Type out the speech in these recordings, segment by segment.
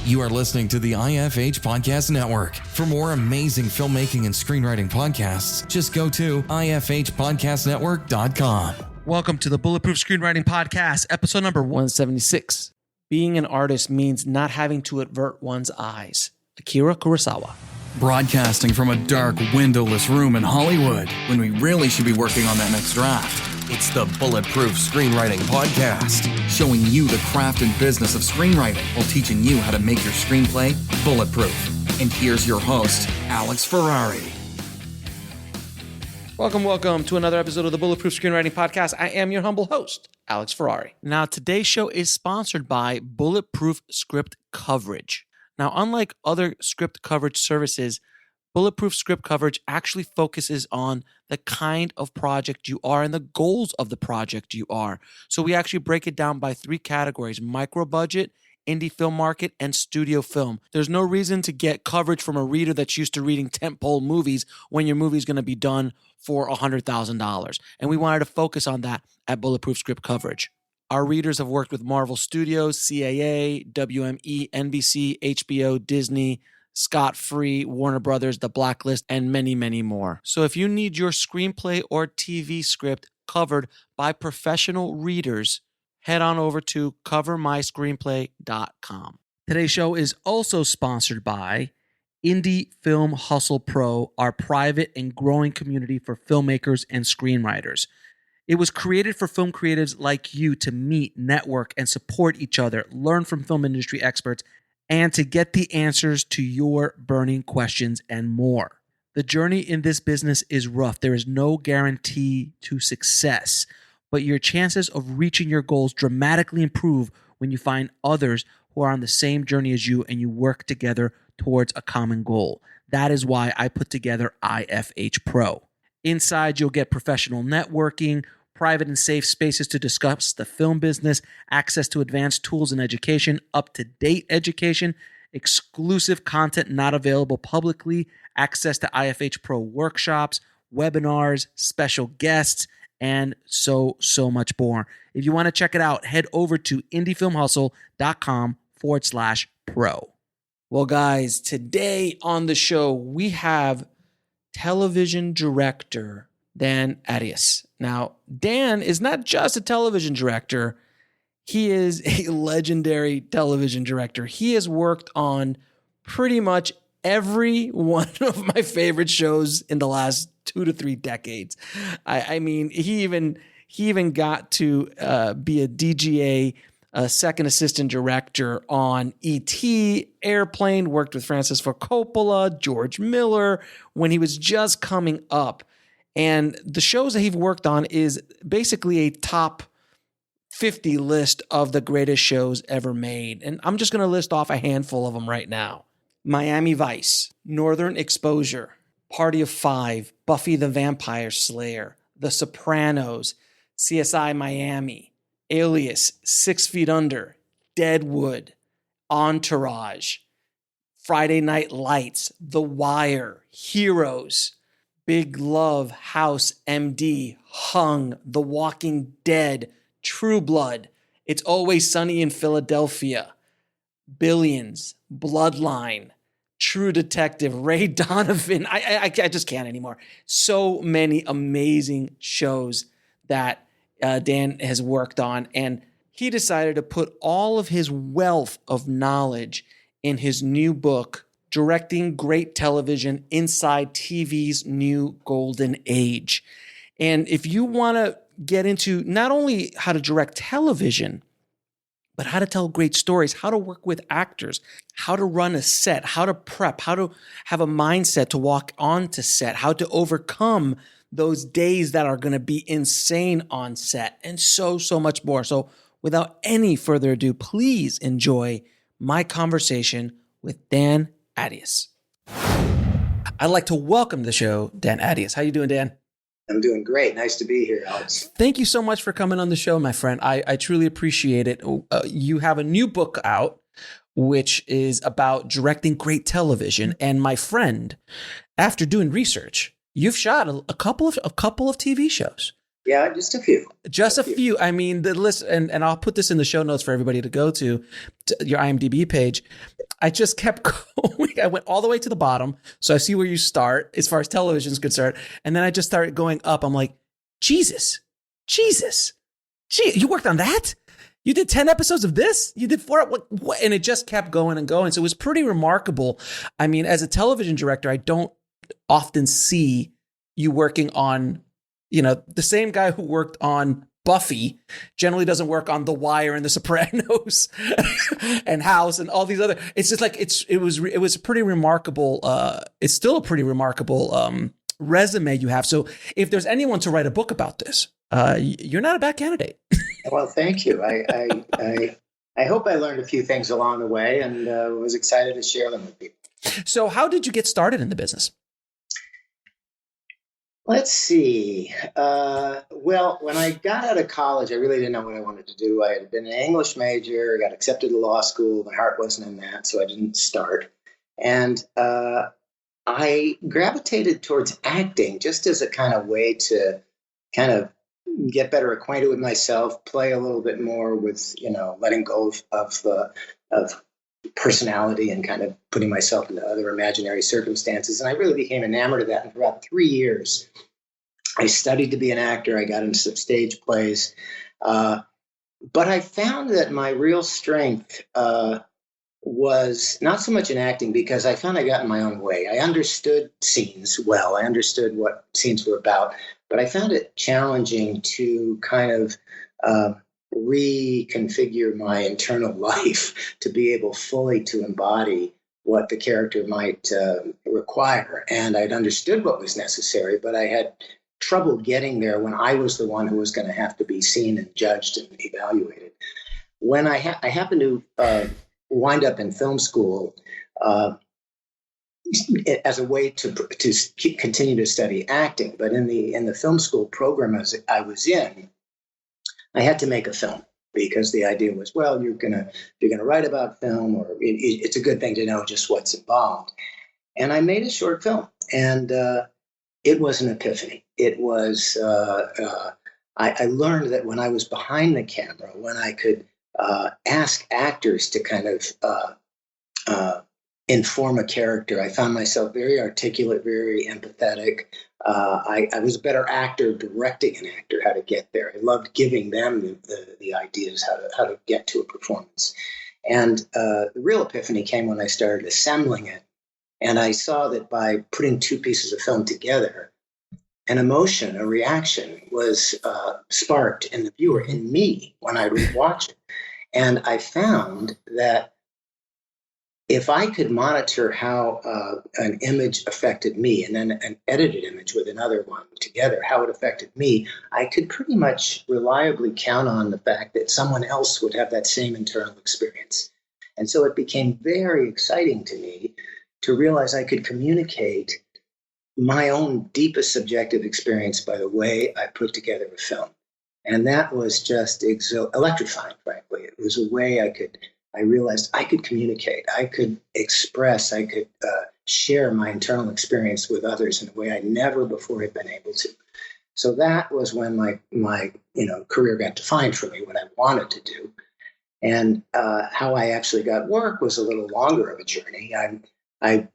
You are listening to the IFH Podcast Network. For more amazing filmmaking and screenwriting podcasts, just go to ifhpodcastnetwork.com. Welcome to the Bulletproof Screenwriting Podcast, episode number 176. Being an artist means not having to avert one's eyes. Akira Kurosawa. Broadcasting from a dark, windowless room in Hollywood when we really should be working on that next draft. It's the Bulletproof Screenwriting Podcast, showing you the craft and business of screenwriting while teaching you how to make your screenplay bulletproof. And here's your host, Alex Ferrari. Welcome to another episode of the Bulletproof Screenwriting Podcast. I am your humble host, Alex Ferrari. Now, today's show is sponsored by Bulletproof Script Coverage. Now, unlike other script coverage services, Bulletproof Script Coverage actually focuses on the kind of project you are and the goals of the project you are. So we actually break it down by three categories: micro budget, indie film market, and studio film. There's no reason to get coverage from a reader that's used to reading tentpole movies when your movie's going to be done for $100,000. And we wanted to focus on that at Bulletproof Script Coverage. Our readers have worked with Marvel Studios, CAA, WME, NBC, HBO, Disney, Scott Free, Warner Brothers, The Blacklist, and many, many more. So if you need your screenplay or TV script covered by professional readers, head on over to covermyscreenplay.com. Today's show is also sponsored by Indie Film Hustle Pro, our private and growing community for filmmakers and screenwriters. It was created for film creatives like you to meet, network, and support each other, learn from film industry experts, and to get the answers to your burning questions and more. The journey in this business is rough. There is no guarantee to success, but your chances of reaching your goals dramatically improve when you find others who are on the same journey as you and you work together towards a common goal. That is why I put together IFH Pro. Inside, you'll get professional networking, private and safe spaces to discuss the film business, access to advanced tools and education, up-to-date education, exclusive content not available publicly, access to IFH Pro workshops, webinars, special guests, and so much more. If you want to check it out, head over to indiefilmhustle.com/pro. Well, guys, today on the show, we have television director Dan Attias. Now, Dan is not just a television director. He is a legendary television director. He has worked on pretty much every one of my favorite shows in the last 2 to 3 decades. I mean, he even got to be a DGA, second assistant director on E.T., Airplane, worked with Francis Ford Coppola, George Miller, when he was just coming up. And the shows that he's worked on is basically a top 50 list of the greatest shows ever made. And I'm just going to list off a handful of them right now. Miami Vice, Northern Exposure, Party of Five, Buffy the Vampire Slayer, The Sopranos, CSI Miami, Alias, 6 Feet Under, Deadwood, Entourage, Friday Night Lights, The Wire, Heroes, Big Love, House, MD, Hung, The Walking Dead, True Blood, It's Always Sunny in Philadelphia, Billions, Bloodline, True Detective, Ray Donovan. I just can't anymore. So many amazing shows that Dan has worked on, and he decided to put all of his wealth of knowledge in his new book, Directing Great Television Inside TV's New Golden Age. And if you want to get into not only how to direct television, but how to tell great stories, how to work with actors, how to run a set, how to prep, how to have a mindset to walk onto set, how to overcome those days that are going to be insane on set, and so much more. So without any further ado, please enjoy my conversation with Dan Attias. I'd like to welcome to the show Dan Attias. How you doing, Dan? I'm doing great. Nice to be here, Alex. Thank you so much for coming on the show, my friend. I truly appreciate it. You have a new book out, which is about directing great television. And my friend, after doing research, you've shot a couple of TV shows. Yeah, just a fefew. Just a few. I mean, the list, and I'll put this in the show notes for everybody to go to your IMDb page. I just kept going. I went all the way to the bottom. So I see where you start as far as television is concerned. And then I just started going up. I'm like, Jesus, you worked on that? You did 10 episodes of this? You did 4? What? And it just kept going and going. So it was pretty remarkable. I mean, as a television director, I don't often see you working on, the same guy who worked on Buffy generally doesn't work on The Wire and The Sopranos and House and all these other. It's just like it was pretty remarkable. It's still a pretty remarkable resume you have. So if there's anyone to write a book about this, you're not a bad candidate. Well, thank you. I hope I learned a few things along the way, and was excited to share them with people. So how did you get started in the business? Let's see. Well, when I got out of college, I really didn't know what I wanted to do. I had been an English major, got accepted to law school. My heart wasn't in that, so I didn't start. And I gravitated towards acting just as a kind of way to kind of get better acquainted with myself, play a little bit more with, letting go of personality and kind of putting myself into other imaginary circumstances. And I really became enamored of that. And for about 3 years, I studied to be an actor. I got into some stage plays. But I found that my real strength was not so much in acting, because I found I got in my own way. I understood scenes well. I understood what scenes were about. But I found it challenging to kind of reconfigure my internal life to be able fully to embody what the character might require. And I'd understood what was necessary, but I had trouble getting there when I was the one who was going to have to be seen and judged and evaluated. When I happened to wind up in film school, as a way to continue to study acting, but in the film school program as I was in, I had to make a film, because the idea was, well, you're gonna write about film, or it's a good thing to know just what's involved. And I made a short film, and it was an epiphany. It was I learned that when I was behind the camera, when I could ask actors to kind of inform a character, I found myself very articulate, very empathetic. I was a better actor directing an actor how to get there. I loved giving them the ideas how to get to a performance. And the real epiphany came when I started assembling it. And I saw that by putting two pieces of film together, an emotion, a reaction was sparked in the viewer, in me, when I would watch it. And I found that if I could monitor how an image affected me, and then an edited image with another one together, how it affected me, I could pretty much reliably count on the fact that someone else would have that same internal experience. And so it became very exciting to me to realize I could communicate my own deepest subjective experience by the way I put together a film. And that was just electrifying, frankly. It was a way I realized I could communicate, I could express, I could share my internal experience with others in a way I never before had been able to. So that was when my career got defined for me, what I wanted to do. And how I actually got work was a little longer of a journey. I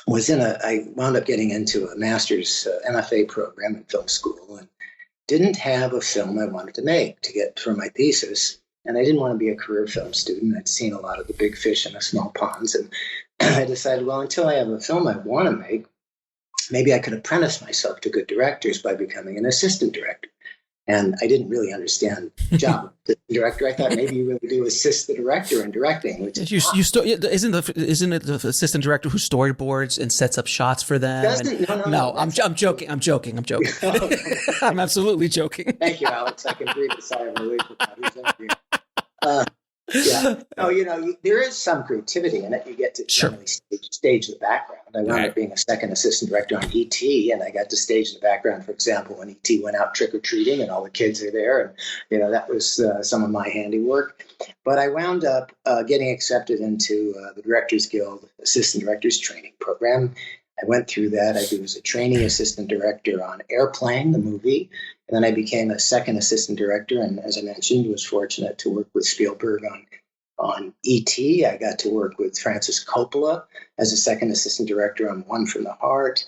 wound up getting into a master's MFA program in film school, and didn't have a film I wanted to make to get for my thesis. And I didn't want to be a career film student. I'd seen a lot of the big fish in the small ponds. And I decided, well, until I have a film I want to make, maybe I could apprentice myself to good directors by becoming an assistant director. And I didn't really understand the job of the director. I thought maybe you really do assist the director in directing. Which isn't it the assistant director who storyboards and sets up shots for them? No, I'm joking. I'm absolutely joking. Thank you, Alex. I can breathe a sigh of relief about these interviews. Yeah. No, there is some creativity in it. You get to generally stage the background. I wound up being a second assistant director on E.T., and I got to stage the background, for example, when E.T. went out trick-or-treating and all the kids are there. And, that was some of my handiwork. But I wound up getting accepted into the Directors Guild Assistant Directors Training Program. I went through that. I was a training assistant director on Airplane, the movie, and then I became a second assistant director. And as I mentioned, was fortunate to work with Spielberg on E.T. I got to work with Francis Coppola as a second assistant director on One from the Heart.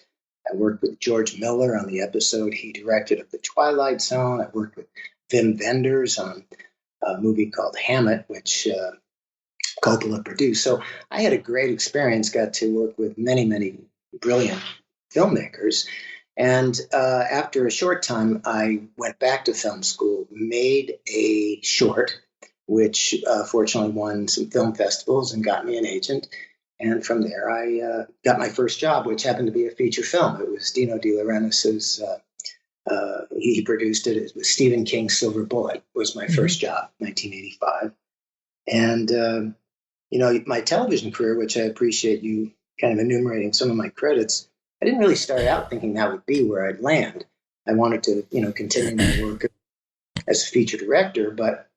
I worked with George Miller on the episode he directed of The Twilight Zone. I worked with Wim Wenders on a movie called Hammett, which Coppola produced. So I had a great experience, got to work with many, many brilliant filmmakers. And after a short time, I went back to film school, made a short, which fortunately won some film festivals and got me an agent. And from there, I got my first job, which happened to be a feature film. It was Dino DeLaurentiis' he produced it. It was Stephen King's Silver Bullet was my first job, 1985. And, my television career, which I appreciate you kind of enumerating some of my credits, I didn't really start out thinking that would be where I'd land. I wanted to, continue my work as a feature director, but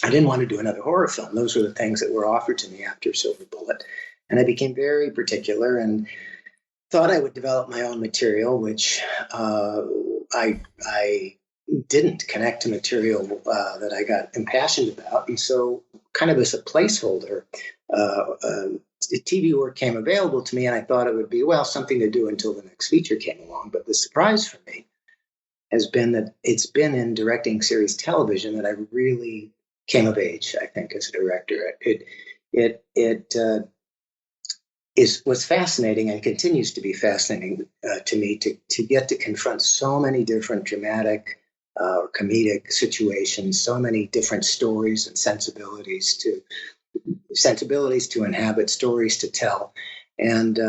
I didn't want to do another horror film. Those were the things that were offered to me after Silver Bullet. And I became very particular and thought I would develop my own material, which I didn't connect to material that I got impassioned about. And so kind of as a placeholder, TV work came available to me, and I thought it would be, something to do until the next feature came along. But the surprise for me has been that it's been in directing series television that I really came of age, I think, as a director. It was fascinating and continues to be fascinating to me to get to confront so many different dramatic or comedic situations, so many different stories and sensibilities to inhabit, stories to tell. And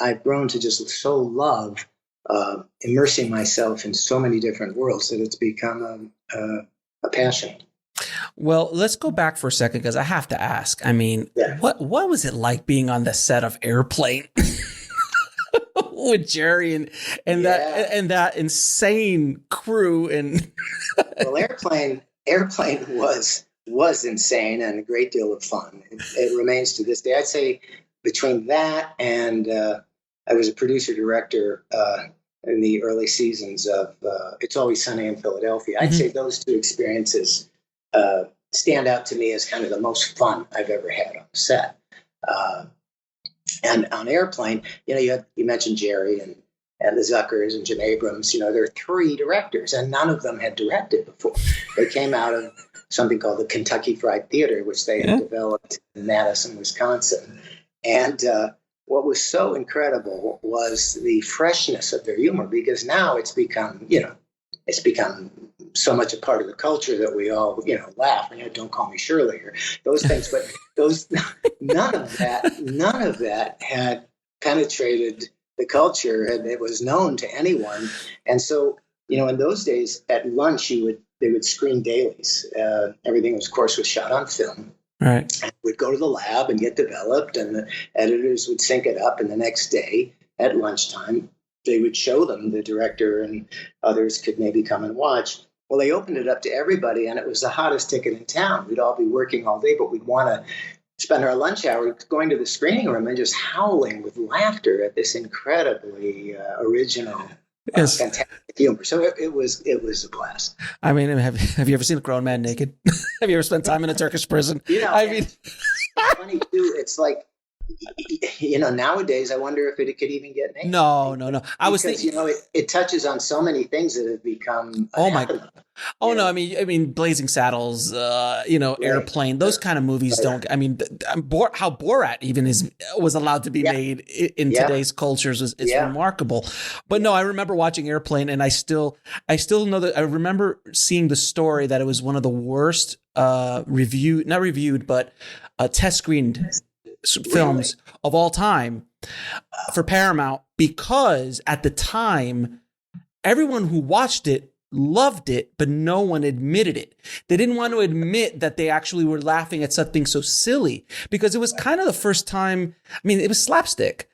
I've grown to just so love immersing myself in so many different worlds that it's become a passion. Well, let's go back for a second because I have to ask. I mean, what was it like being on the set of Airplane with Jerry and that insane crew? And well, Airplane was insane and a great deal of fun. It remains to this day. I'd say between that and I was a producer director in the early seasons of It's Always Sunny in Philadelphia. I'd say those two experiences stand out to me as kind of the most fun I've ever had on set. And on Airplane, you mentioned Jerry and the Zuckers and Jim Abrams. There are three directors, and none of them had directed before. They came out of something called the Kentucky Fried Theater, which they had developed in Madison, Wisconsin. And what was so incredible was the freshness of their humor, because now it's become so much a part of the culture that we all, laugh. Don't call me Shirley or those things. But none of that had penetrated the culture, and it was known to anyone. And so, in those days at lunch, they would screen dailies. Everything, of course, was shot on film. Right. And we'd go to the lab and get developed, and the editors would sync it up. And the next day at lunchtime, they would show them. The director and others could maybe come and watch. Well, they opened it up to everybody, and it was the hottest ticket in town. We'd all be working all day, but we'd want to spend our lunch hour going to the screening room and just howling with laughter at this incredibly original, fantastic humor. So it was a blast. I mean, have you ever seen a grown man naked? Have you ever spent time in a Turkish prison? Funny too. It's like, nowadays I wonder if it could even get made. No. I was thinking, it touches on so many things that have become. Oh my God. Oh no. I mean, Blazing Saddles, Airplane, those kind of movies don't. I mean, how Borat even was allowed to be made in today's cultures is remarkable. But no, I remember watching Airplane, and I still know that I remember seeing the story that it was one of the worst not reviewed, but test screened films of all time for Paramount, because at the time everyone who watched it loved it, but no one admitted it. They didn't want to admit that they actually were laughing at something so silly, because it was kind of the first time. I mean, it was slapstick.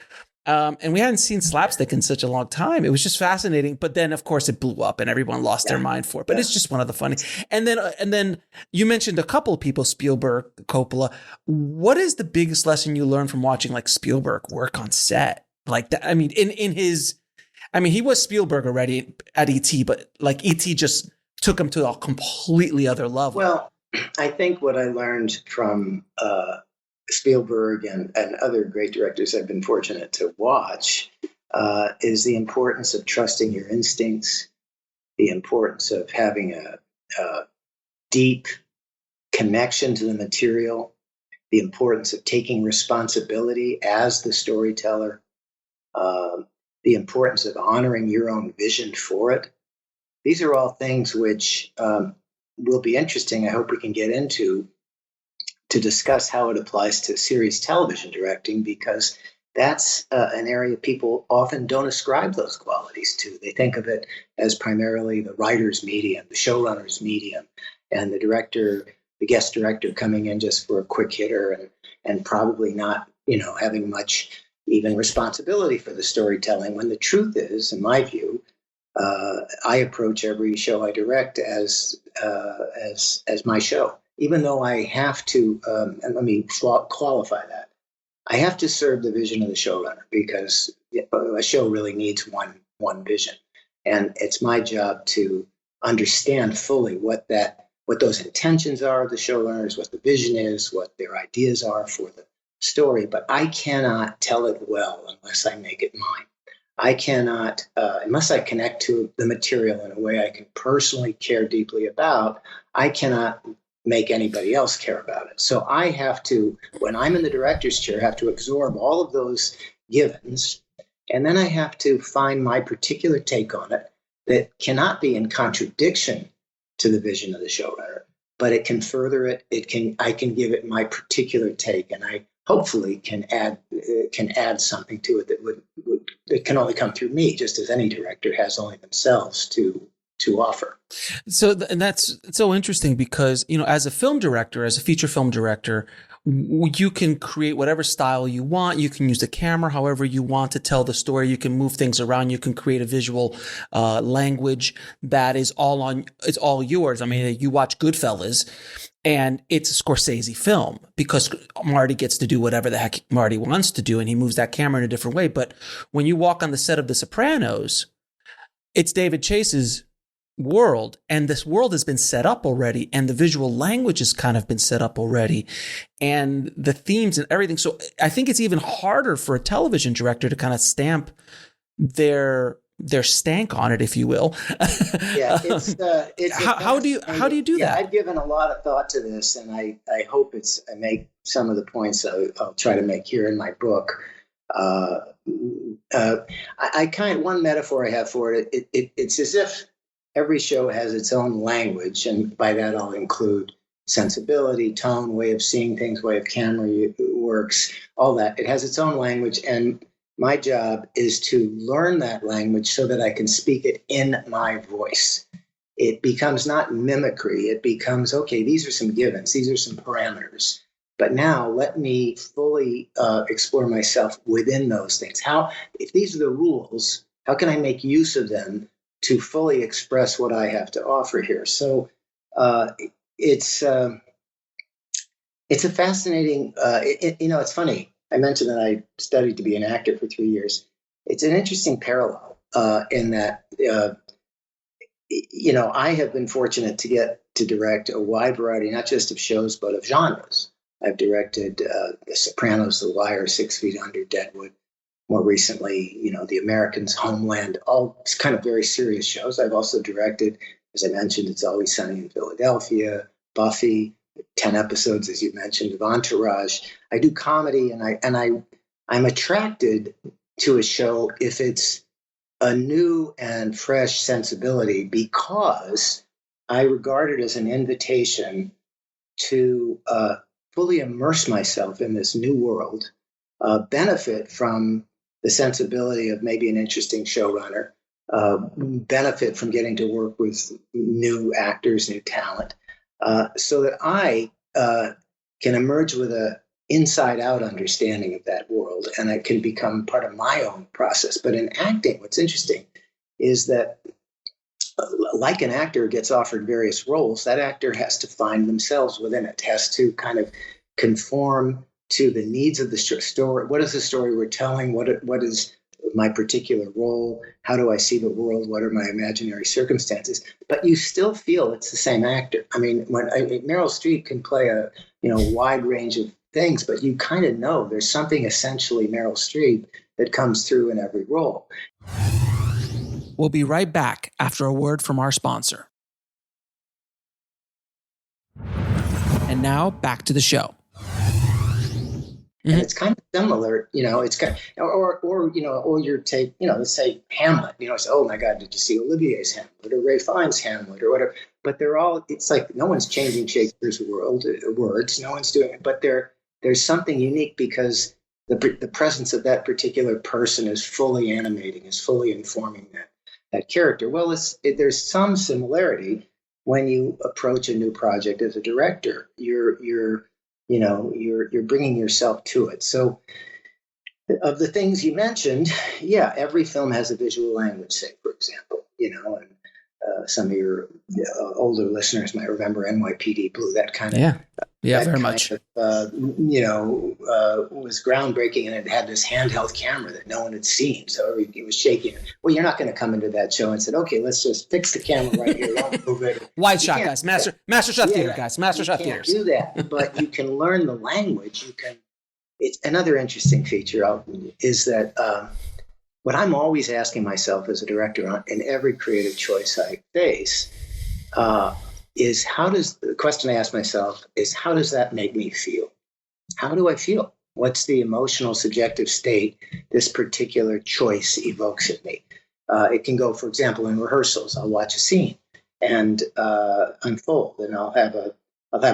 And we hadn't seen slapstick in such a long time. It was just fascinating. But then, of course, it blew up and everyone lost their mind for it. But it's just one of the funny. And then you mentioned a couple of people, Spielberg, Coppola. What is the biggest lesson you learned from watching like Spielberg work on set? like that. I mean, he was Spielberg already at E.T., but like E.T. just took him to a completely other level. Well, I think what I learned from Spielberg and other great directors I've been fortunate to watch is the importance of trusting your instincts, the importance of having a deep connection to the material, the importance of taking responsibility as the storyteller, the importance of honoring your own vision for it. These are all things which will be interesting. I hope we can get into to discuss how it applies to series television directing, because that's an area people often don't ascribe those qualities to. They think of it as primarily the writer's medium, the showrunner's medium, and the director, the guest director coming in just for a quick hitter and probably not, having much even responsibility for the storytelling. When the truth is, in my view, I approach every show I direct as my show, even though I have to. And let me qualify that. I have to serve the vision of the showrunner, because a show really needs one vision, and it's my job to understand fully what those intentions are of the showrunners, what the vision is, what their ideas are for the story. But I cannot tell it well unless I make it mine. I cannot, unless I connect to the material in a way I can personally care deeply about, I cannot make anybody else care about it. So I have to, when I'm in the director's chair, have to absorb all of those givens, and then I have to find my particular take on it that cannot be in contradiction to the vision of the showrunner, but it can further it. I can give it my particular take, and I hopefully can add something to it that can only come through me, just as any director has only themselves to offer. So, and that's so interesting because, as a film director, as a feature film director, you can create whatever style you want. You can use the camera however you want to tell the story. You can move things around. You can create a visual language that is it's all yours. I mean, you watch Goodfellas and it's a Scorsese film because Marty gets to do whatever the heck Marty wants to do, and he moves that camera in a different way. But when you walk on the set of The Sopranos, it's David Chase's world, and this world has been set up already, and the visual language has kind of been set up already, and the themes and everything. So I think it's even harder for a television director to kind of stamp their stank on it, if you will. Yeah, how do you do that? I've given a lot of thought to this, and I hope I make some of the points I'll try to make here in my book. One metaphor I have for it, it's as if every show has its own language, and by that I'll include sensibility, tone, way of seeing things, way of camera works, all that. It has its own language, and my job is to learn that language so that I can speak it in my voice. It becomes not mimicry. It becomes, okay, these are some givens, these are some parameters. But now let me fully explore myself within those things. If these are the rules, how can I make use of them to fully express what I have to offer here? So it's a fascinating, it's funny. I mentioned that I studied to be an actor for 3 years. It's an interesting parallel in that, I have been fortunate to get to direct a wide variety, not just of shows, but of genres. I've directed The Sopranos, The Wire, 6 Feet Under, Deadwood. More recently, The Americans, Homeland, all kind of very serious shows. I've also directed, as I mentioned, It's Always Sunny in Philadelphia, Buffy, 10 episodes, as you mentioned, of Entourage. I do comedy, and I'm attracted to a show if it's a new and fresh sensibility, because I regard it as an invitation to fully immerse myself in this new world, benefit from the sensibility of maybe an interesting showrunner, benefit from getting to work with new actors, new talent, so that I can emerge with a inside-out understanding of that world, and it can become part of my own process. But in acting, what's interesting is that, like an actor gets offered various roles, that actor has to find themselves within it, has to kind of conform to the needs of the story. What is the story we're telling? What is my particular role? How do I see the world? What are my imaginary circumstances? But you still feel it's the same actor. I mean, Meryl Streep can play a wide range of things, but you kind of know there's something essentially Meryl Streep that comes through in every role. We'll be right back after a word from our sponsor. And now back to the show. And it's kind of similar, it's kind of, or your take, let's say Hamlet, say, oh my God, did you see Olivier's Hamlet or Ray Fiennes' Hamlet or whatever? But it's like no one's changing Shakespeare's words, no one's doing it, but there's something unique because the presence of that particular person is fully animating, is fully informing that character. Well, there's some similarity when you approach a new project as a director. You're bringing yourself to it. So of the things you mentioned, every film has a visual language, say, for example, and some of your older listeners might remember NYPD Blue, that kind of, very much. Was groundbreaking, and it had this handheld camera that no one had seen. So it was shaking. Well, you're not going to come into that show and say, okay, let's just fix the camera right here. Don't move it. Wide shot, guys. Master shot theater, guys. Master shot theaters. You can't do that, but you can learn the language. It's another interesting feature is that what I'm always asking myself as a director in every creative choice I face is the question I ask myself is, how does that make me feel? How do I feel? What's the emotional, subjective state this particular choice evokes in me? It can go, for example, in rehearsals. I'll watch a scene and unfold, and I'll have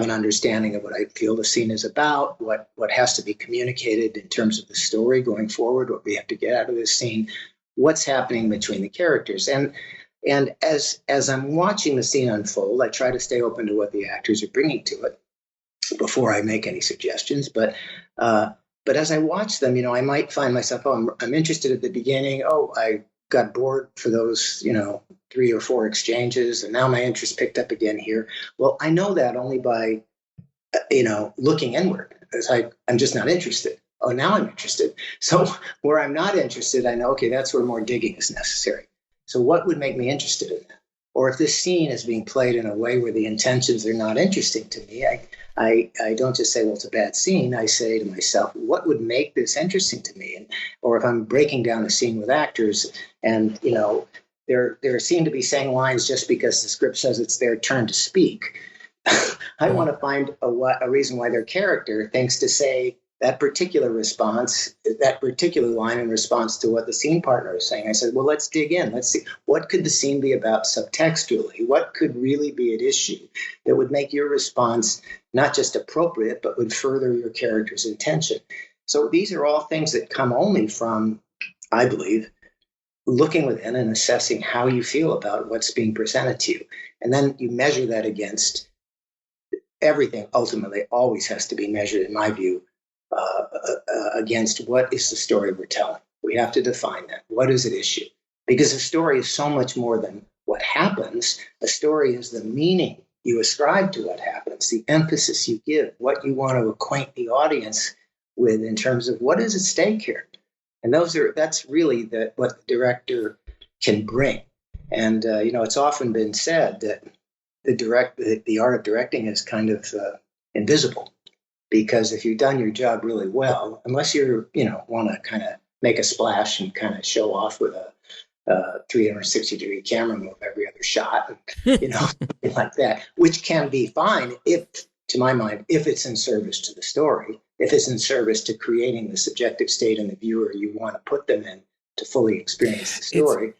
an understanding of what I feel the scene is about, what has to be communicated in terms of the story going forward, what we have to get out of this scene, what's happening between the characters. And as I'm watching the scene unfold, I try to stay open to what the actors are bringing to it before I make any suggestions. But as I watch them, I might find myself, I'm interested at the beginning. Oh, I got bored for those, 3 or 4 exchanges, and now my interest picked up again here. Well, I know that only by, looking inward. It's like, I'm just not interested. Oh, now I'm interested. So where I'm not interested, I know, okay, that's where more digging is necessary. So what would make me interested in that? Or if this scene is being played in a way where the intentions are not interesting to me, I don't just say, well, it's a bad scene. I say to myself, what would make this interesting to me? Or if I'm breaking down a scene with actors and, they're seen to be saying lines just because the script says it's their turn to speak, I want to find a reason why their character thinks to say that particular response, that particular line in response to what the scene partner is saying. I said, well, let's dig in. Let's see, what could the scene be about subtextually? What could really be at issue that would make your response not just appropriate, but would further your character's intention? So these are all things that come only from, I believe, looking within and assessing how you feel about what's being presented to you. And then you measure that against everything. Ultimately always has to be measured, in my view, against what is the story we're telling. We have to define that. What is at issue? Because a story is so much more than what happens. A story is the meaning you ascribe to what happens, the emphasis you give, what you want to acquaint the audience with in terms of what is at stake here. And that's really what the director can bring. And it's often been said that the art of directing is kind of invisible. Because if you've done your job really well, unless you want to kind of make a splash and kind of show off with a 360-degree camera move every other shot, something like that, which can be fine to my mind, if it's in service to the story, if it's in service to creating the subjective state in the viewer you want to put them in to fully experience the story.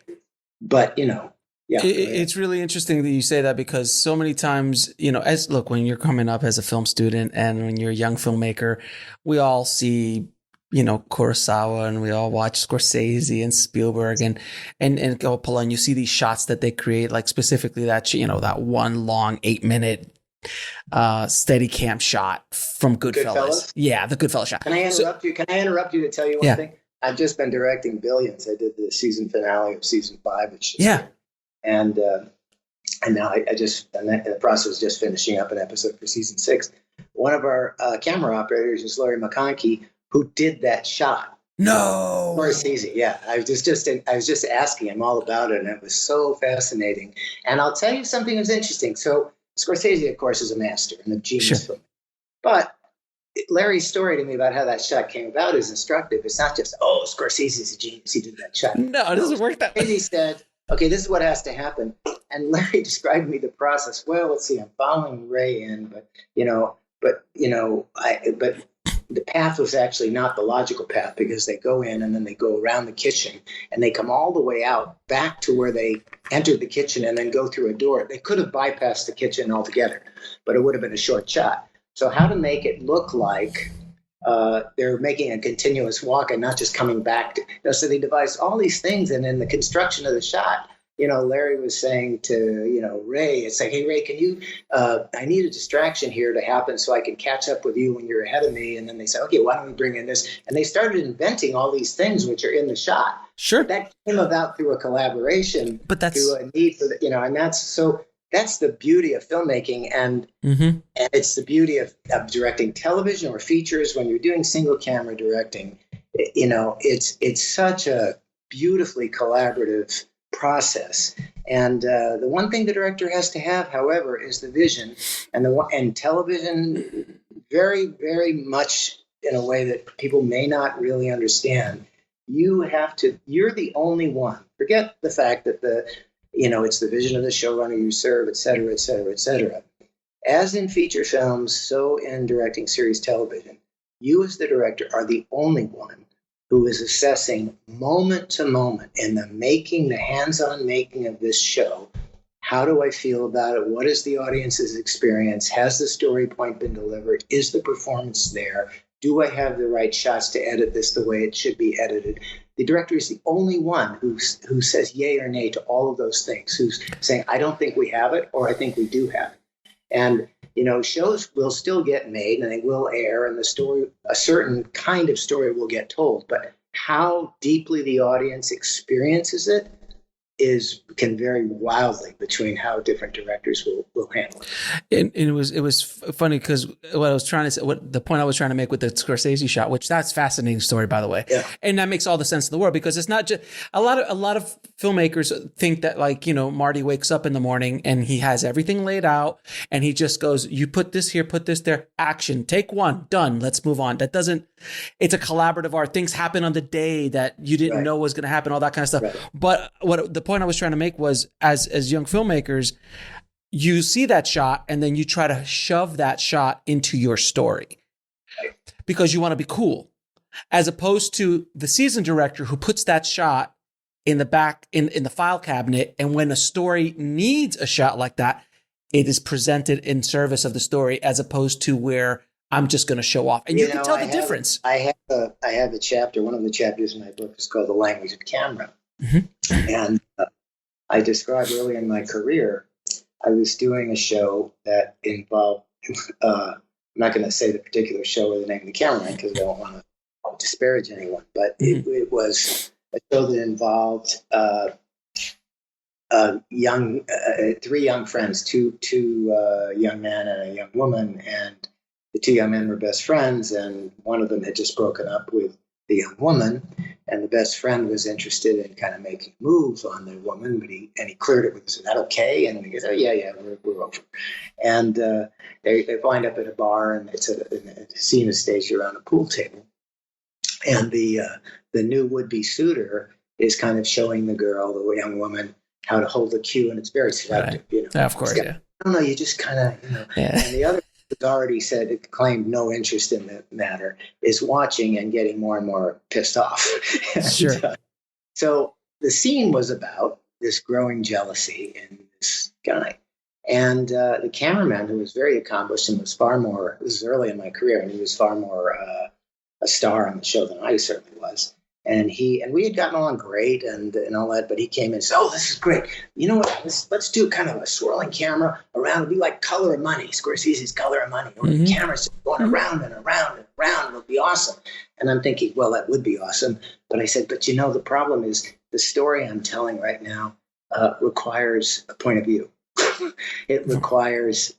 It's really interesting that you say that, because so many times, when you're coming up as a film student and when you're a young filmmaker, we all see, Kurosawa, and we all watch Scorsese and Spielberg and Coppola, and you see these shots that they create, like specifically that, that one long 8-minute steady cam shot from Goodfellas. Yeah, the Goodfellas shot. Can I interrupt you? Can I interrupt you to tell you one thing? I've just been directing Billions. I did the season finale of season 5. It's just And and now I'm in the process of just finishing up an episode for season 6. One of our camera operators is Larry McConkie, who did that shot. No, Scorsese. Yeah, I was just asking him all about it, and it was so fascinating. And I'll tell you something that's interesting. So Scorsese, of course, is a master and a genius film, but Larry's story to me about how that shot came about is instructive. It's not just, Scorsese's a genius, he did that shot. No, it doesn't work that way. He said, okay, this is what has to happen. And Larry described me the process. Well, let's see, I'm following Ray in, but the path was actually not the logical path, because they go in and then they go around the kitchen and they come all the way out back to where they entered the kitchen and then go through a door. They could have bypassed the kitchen altogether, but it would have been a short shot. So how to make it look like they're making a continuous walk and not just coming back. So they devised all these things. And in the construction of the shot, Larry was saying to, Ray, it's like, hey, Ray, can you, I need a distraction here to happen so I can catch up with you when you're ahead of me. And then they said, okay, why don't we bring in this? And they started inventing all these things which are in the shot. Sure. That came about through a collaboration, but that's through a need for and that's the beauty of filmmaking, and it's the beauty of directing television or features. When you're doing single camera directing, it's such a beautifully collaborative process. And the one thing the director has to have, however, is the vision, and television very, very much in a way that people may not really understand. You're the only one. Forget the fact that it's the vision of the showrunner you serve, et cetera, et cetera, et cetera. As in feature films, so in directing series television, you as the director are the only one who is assessing moment to moment in the hands-on making of this show. How do I feel about it? What is the audience's experience? Has the story point been delivered? Is the performance there? Do I have the right shots to edit this the way it should be edited? The director is the only one who says yay or nay to all of those things, who's saying, I don't think we have it, or I think we do have it. And, shows will still get made and they will air, and a certain kind of story will get told. But how deeply the audience experiences it can vary wildly between how different directors will handle it. And it was funny because the point I was trying to make with the Scorsese shot, which that's a fascinating story, by the way. Yeah. And that makes all the sense in the world, because it's not just a lot of filmmakers think that, like, Marty wakes up in the morning and he has everything laid out and he just goes, you put this here, put this there, action, take one, done, let's move on. It's a collaborative art. Things happen on the day that you didn't know was going to happen, all that kind of stuff. Right. But the point I was trying to make was, as young filmmakers, you see that shot and then you try to shove that shot into your story because you want to be cool, as opposed to the seasoned director who puts that shot in the back in the file cabinet. And when a story needs a shot like that, it is presented in service of the story, as opposed to where I'm just going to show off. And you can tell the difference. I have a chapter. One of the chapters in my book is called The Language of Camera. And I described early in my career, I was doing a show that involved, I'm not going to say the particular show or the name of the cameraman because I don't want to disparage anyone, but it was a show that involved three young friends, two young men and a young woman, and the two young men were best friends, and one of them had just broken up with the young woman, and the best friend was interested in kind of making moves on the woman, but he cleared it with, is that okay? And he goes, oh, yeah, we're over. And they wind up at a bar, and it's a scene is staged around a pool table. And the new would-be suitor is kind of showing the girl, the young woman, how to hold the cue, and it's very seductive. Right. Yeah, of course, yeah. I don't know, you just kind of, Yeah. And the other already said it claimed no interest in the matter, is watching and getting more and more pissed off. Sure. So the scene was about this growing jealousy in this guy. And the cameraman, who was very accomplished and was far more, this is early in my career, and he was far more a star on the show than I certainly was. And we had gotten along great and all that, but he came in and said, oh, this is great. You know what? Let's do kind of a swirling camera around. It'll be like Color of Money, Scorsese's Color of Money. Where the camera's just going around and around and around. It'll be awesome. And I'm thinking, well, that would be awesome. But I said, but the problem is the story I'm telling right now requires a point of view. it requires,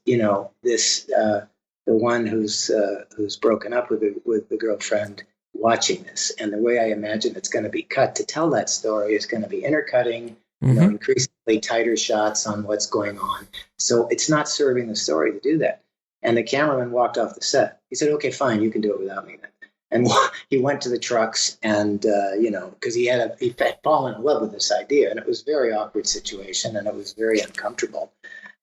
this the one who's broken up with the girlfriend watching this, and the way I imagine it's going to be cut to tell that story is going to be intercutting, increasingly tighter shots on what's going on. So it's not serving the story to do that. And the cameraman walked off the set. He said, "Okay, fine, you can do it without me then." And he went to the trucks, and because he had fallen in love with this idea, and it was a very awkward situation, and it was very uncomfortable.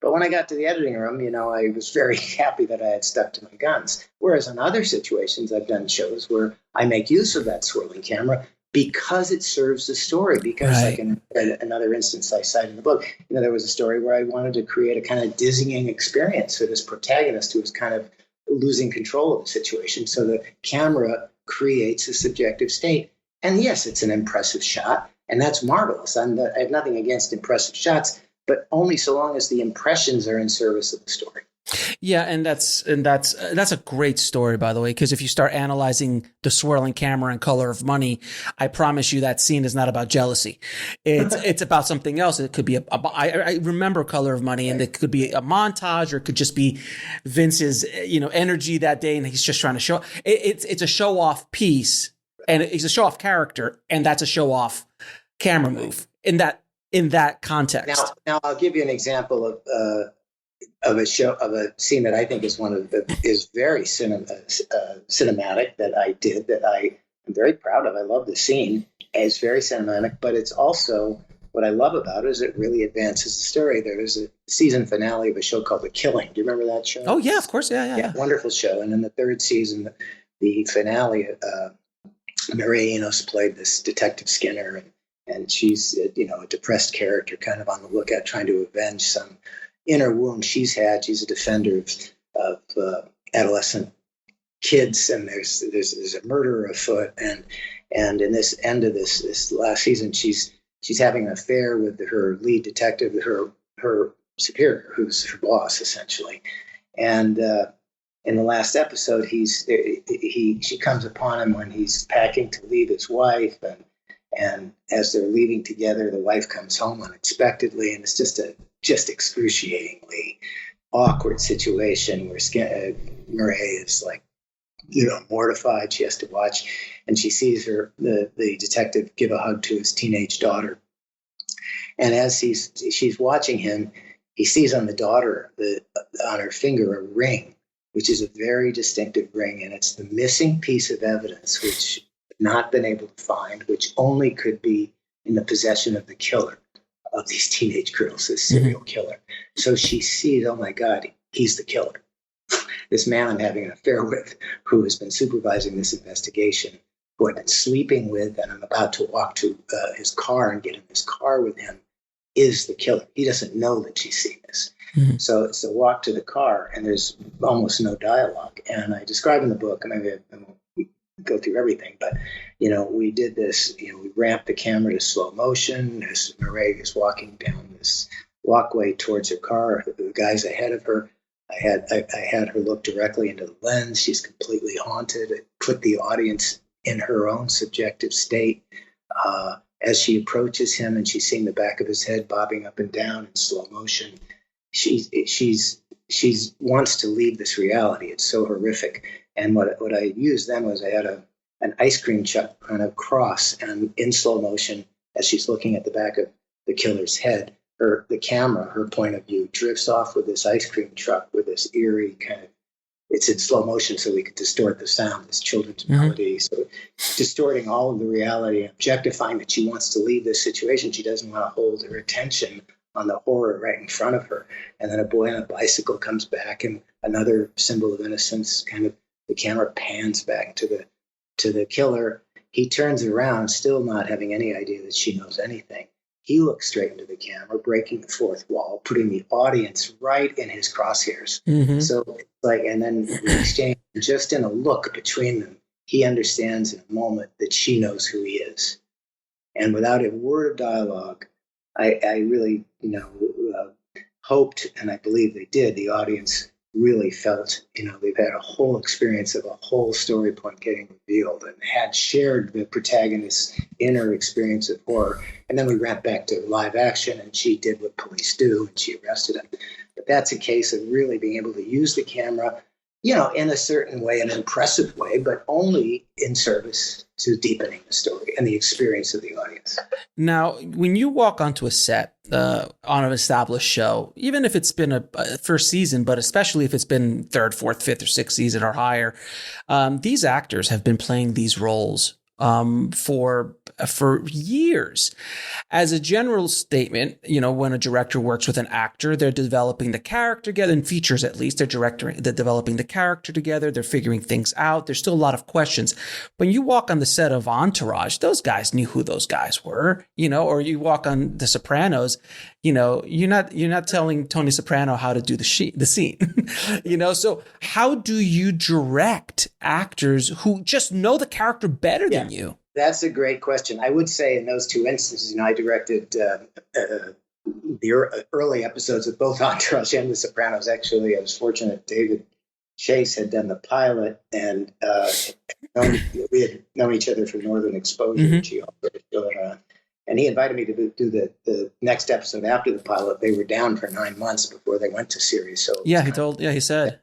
But when I got to the editing room, I was very happy that I had stuck to my guns. Whereas in other situations, I've done shows where I make use of that swirling camera because it serves the story. Because, like in another instance I cite in the book, there was a story where I wanted to create a kind of dizzying experience for this protagonist who was kind of losing control of the situation. So the camera creates a subjective state. And yes, it's an impressive shot, and that's marvelous. I have nothing against impressive shots, but only so long as the impressions are in service of the story. Yeah, and that's a great story, by the way, because if you start analyzing the swirling camera and Color of Money, I promise you that scene is not about jealousy. It's about something else. It could be I remember Color of Money, and it could be a montage, or it could just be Vince's energy that day, and he's just trying to show. It's a show off piece, and he's a show off character, and that's a show off camera move in that context. Now I'll give you an example of a scene that I think is is very cinematic that I did, that I am very proud of. I love the scene. It's very cinematic, but it's also, what I love about it is it really advances the story. There was a season finale of a show called The Killing. Do you remember that show? Oh yeah, of course. Yeah. Wonderful show. And in the third season, the finale, Maria Enos played this Detective Skinner, and she's a depressed character, kind of on the lookout, trying to avenge some inner wound she's had. She's a defender of adolescent kids, and there's a murder afoot, and in this end of this last season, she's having an affair with her lead detective, her superior, who's her boss essentially, and in the last episode, she comes upon him when he's packing to leave his wife, and as they're leaving together, the wife comes home unexpectedly, and it's just excruciatingly awkward situation where Murray is mortified. She has to watch, and she sees the detective give a hug to his teenage daughter. And as she's watching him, he sees on the daughter, on her finger, a ring, which is a very distinctive ring, and it's the missing piece of evidence which not been able to find, which only could be in the possession of the killer of these teenage girls, this serial killer. So she sees, oh my God, he's the killer. This man I'm having an affair with, who has been supervising this investigation, who I've been sleeping with, and I'm about to walk to his car and get in his car with him, is the killer. He doesn't know that she's seen this. So it's a walk to the car, and there's almost no dialogue. And I describe in the book, and I won't go through everything, but we did this. We ramped the camera to slow motion as Murray is walking down this walkway towards her car. The guy's ahead of her. I had her look directly into the lens. She's completely haunted. It put the audience in her own subjective state. As she approaches him, and she's seeing the back of his head bobbing up and down in slow motion, she wants to leave this reality. It's so horrific. And what I used then was I had an ice cream truck kind of cross, and in slow motion, as she's looking at the back of the killer's head, the camera, her point of view, drifts off with this ice cream truck with this eerie kind of, it's in slow motion so we could distort the sound, this children's melody. So distorting all of the reality, objectifying that she wants to leave this situation. She doesn't want to hold her attention on the horror right in front of her. And then a boy on a bicycle comes back, and another symbol of innocence, kind of the camera pans back to the killer. He turns around, still not having any idea that she knows anything. He looks straight into the camera, breaking the fourth wall, putting the audience right in his crosshairs. So it's and then the exchange, just in a look between them, he understands in a moment that she knows who he is. And without a word of dialogue, I really, hoped, and I believe they did, the audience really felt, they've had a whole experience of a whole story point getting revealed and had shared the protagonist's inner experience of horror. And then we went back to live action, and she did what police do, and she arrested him. But that's a case of really being able to use the camera, in a certain way, an impressive way, but only in service to deepening the story and the experience of the audience. Now, when you walk onto a set on an established show, even if it's been a first season, but especially if it's been third, fourth, fifth, or sixth season or higher, these actors have been playing these roles for years. As a general statement, when a director works with an actor, they're developing the character together, in features at least, they're developing the character together, they're figuring things out. There's still a lot of questions. When you walk on the set of Entourage, those guys knew who those guys were, or you walk on The Sopranos, you're not telling Tony Soprano how to do the scene, so how do you direct actors who just know the character better than you? That's a great question. I would say in those two instances, I directed the early episodes of both Entourage and The Sopranos. Actually, I was fortunate David Chase had done the pilot, and we had known each other from Northern Exposure, which he also and he invited me to do the next episode after the pilot. They were down for 9 months before they went to series. So he said.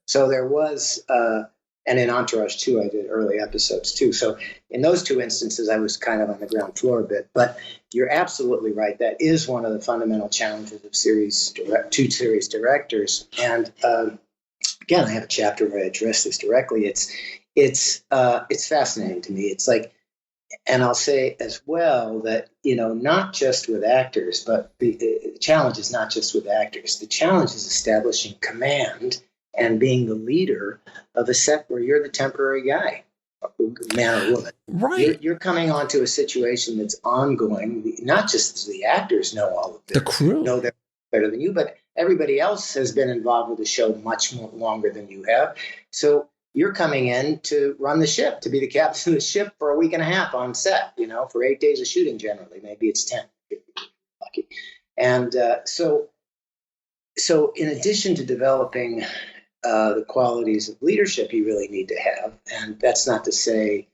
So there was, and in Entourage too, I did early episodes too. So in those two instances, I was kind of on the ground floor a bit. But you're absolutely right. That is one of the fundamental challenges of two series directors. And again, I have a chapter where I address this directly. It's fascinating to me. It's like, and I'll say as well that, not just with actors, but the challenge is not just with actors. The challenge is establishing command and being the leader of a set where you're the temporary guy, man or woman. Right. You're coming onto a situation that's ongoing. Not just the actors know all of this. The crew know that better than you, but everybody else has been involved with the show much more longer than you have. So you're coming in to run the ship, to be the captain of the ship for a week and a half on set, for 8 days of shooting generally. Maybe it's 10 if you're lucky. And so in addition to developing the qualities of leadership you really need to have, and that's not to say,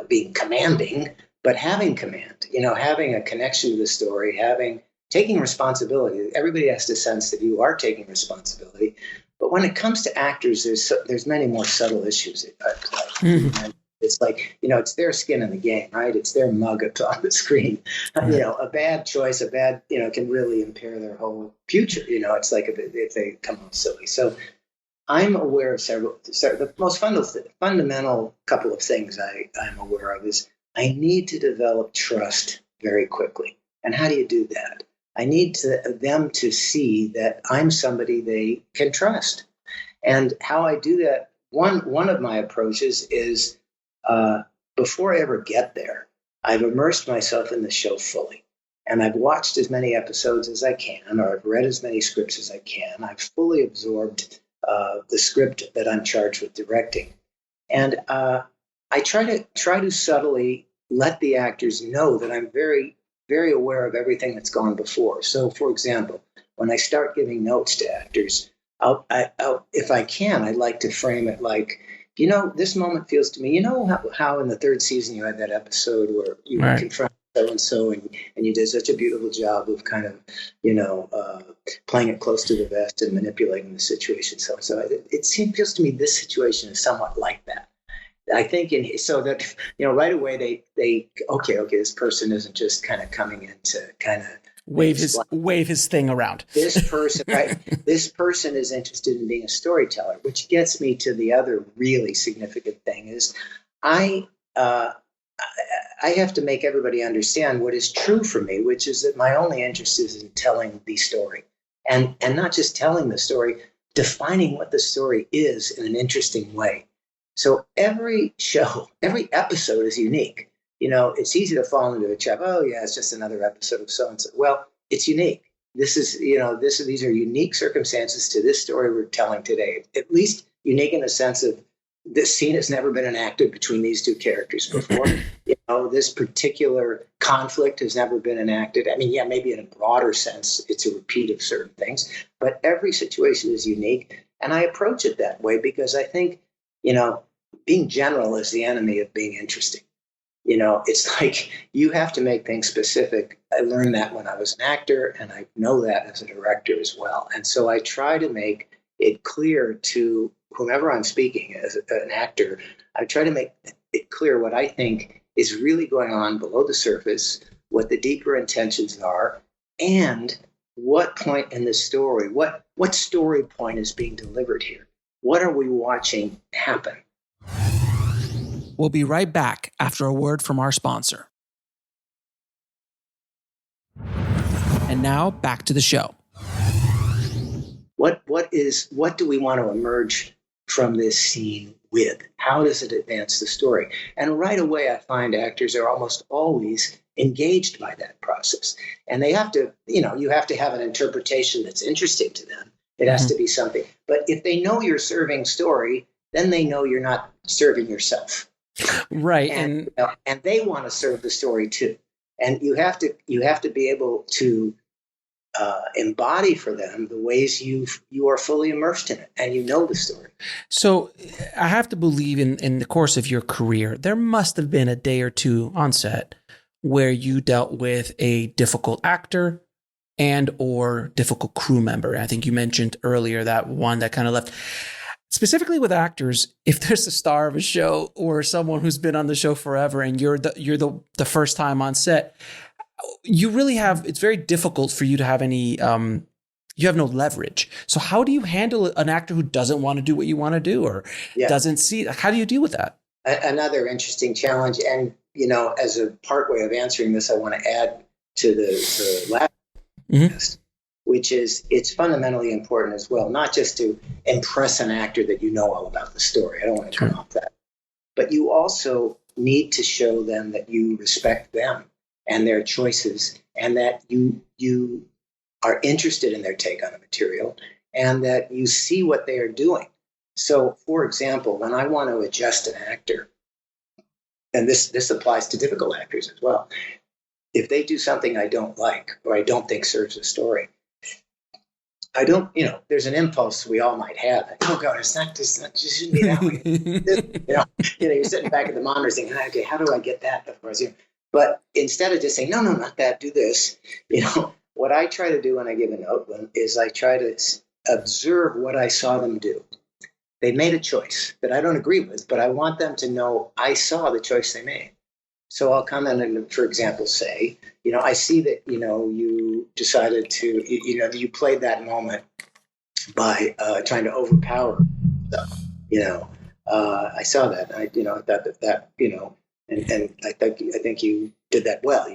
being commanding, but having command, having a connection to the story, taking responsibility. Everybody has to sense that you are taking responsibility. But when it comes to actors, there's many more subtle issues at play. And it's like, it's their skin in the game, right? It's their mug on the screen. A bad choice, can really impair their whole future. It's like if they come out silly. So I'm aware of several. The most fundamental couple of things I'm aware of is I need to develop trust very quickly. And how do you do that? I need them to see that I'm somebody they can trust. And how I do that, one of my approaches is before I ever get there, I've immersed myself in the show fully. And I've watched as many episodes as I can, or I've read as many scripts as I can. I've fully absorbed the script that I'm charged with directing. And I try to subtly let the actors know that I'm very, very aware of everything that's gone before. So, for example, when I start giving notes to actors, I'll, if I can, I'd like to frame it like, this moment feels to me, how in the third season you had that episode where you confront so-and-so and you did such a beautiful job of kind of, playing it close to the vest and manipulating the situation. So it feels to me this situation is somewhat like that. I think so that, right away they okay, this person isn't just kind of coming in to kind of wave his thing around. This person, right? This person is interested in being a storyteller, which gets me to the other really significant thing is I have to make everybody understand what is true for me, which is that my only interest is in telling the story and not just telling the story, defining what the story is in an interesting way. So every show, every episode is unique. It's easy to fall into a trap. Oh yeah, it's just another episode of so-and-so. Well, it's unique. These are unique circumstances to this story we're telling today, at least unique in the sense of this scene has never been enacted between these two characters before. This particular conflict has never been enacted. I mean, yeah, maybe in a broader sense, it's a repeat of certain things, but every situation is unique. And I approach it that way because I think, being general is the enemy of being interesting. It's like you have to make things specific. I learned that when I was an actor, and I know that as a director as well. And so I try to make it clear to whomever I'm speaking as an actor. I try to make it clear what I think is really going on below the surface, what the deeper intentions are, and what point in the story, what story point is being delivered here. What are we watching happen? We'll be right back after a word from our sponsor. And now back to the show. What do we want to emerge from this scene with? How does it advance the story? And right away, I find actors are almost always engaged by that process. And they have to, you have to have an interpretation that's interesting to them. It has to be something. But if they know you're serving story, then they know you're not serving yourself. Right. And they want to serve the story too. And you have to be able to embody for them the ways you are fully immersed in it and the story. So I have to believe in the course of your career, there must have been a day or two on set where you dealt with a difficult actor and or difficult crew member. I think you mentioned earlier that one that kind of left. Specifically with actors, if there's a star of a show or someone who's been on the show forever and you're the first time on set, you really it's very difficult for you to have any, you have no leverage. So how do you handle an actor who doesn't want to do what you want to do or doesn't see, how do you deal with that? Another interesting challenge. And, as a part way of answering this, I want to add to the last test, which is it's fundamentally important as well, not just to impress an actor that all about the story. I don't want to come off that. But you also need to show them that you respect them and their choices, and that you are interested in their take on the material, and that you see what they are doing. So, for example, when I want to adjust an actor, and this applies to difficult actors as well, if they do something I don't like or I don't think serves the story, I don't, there's an impulse we all might have. Like, oh God, it shouldn't be that way. You're sitting back at the monitor thinking, okay, how do I get that? Of course, But instead of just saying, no, not that, do this, what I try to do when I give a note is I try to observe what I saw them do. They made a choice that I don't agree with, but I want them to know I saw the choice they made. So I'll come in and, for example, say, I see that, you decided to, you played that moment by trying to overpower stuff. I saw that. I thought that, and I think you did that well.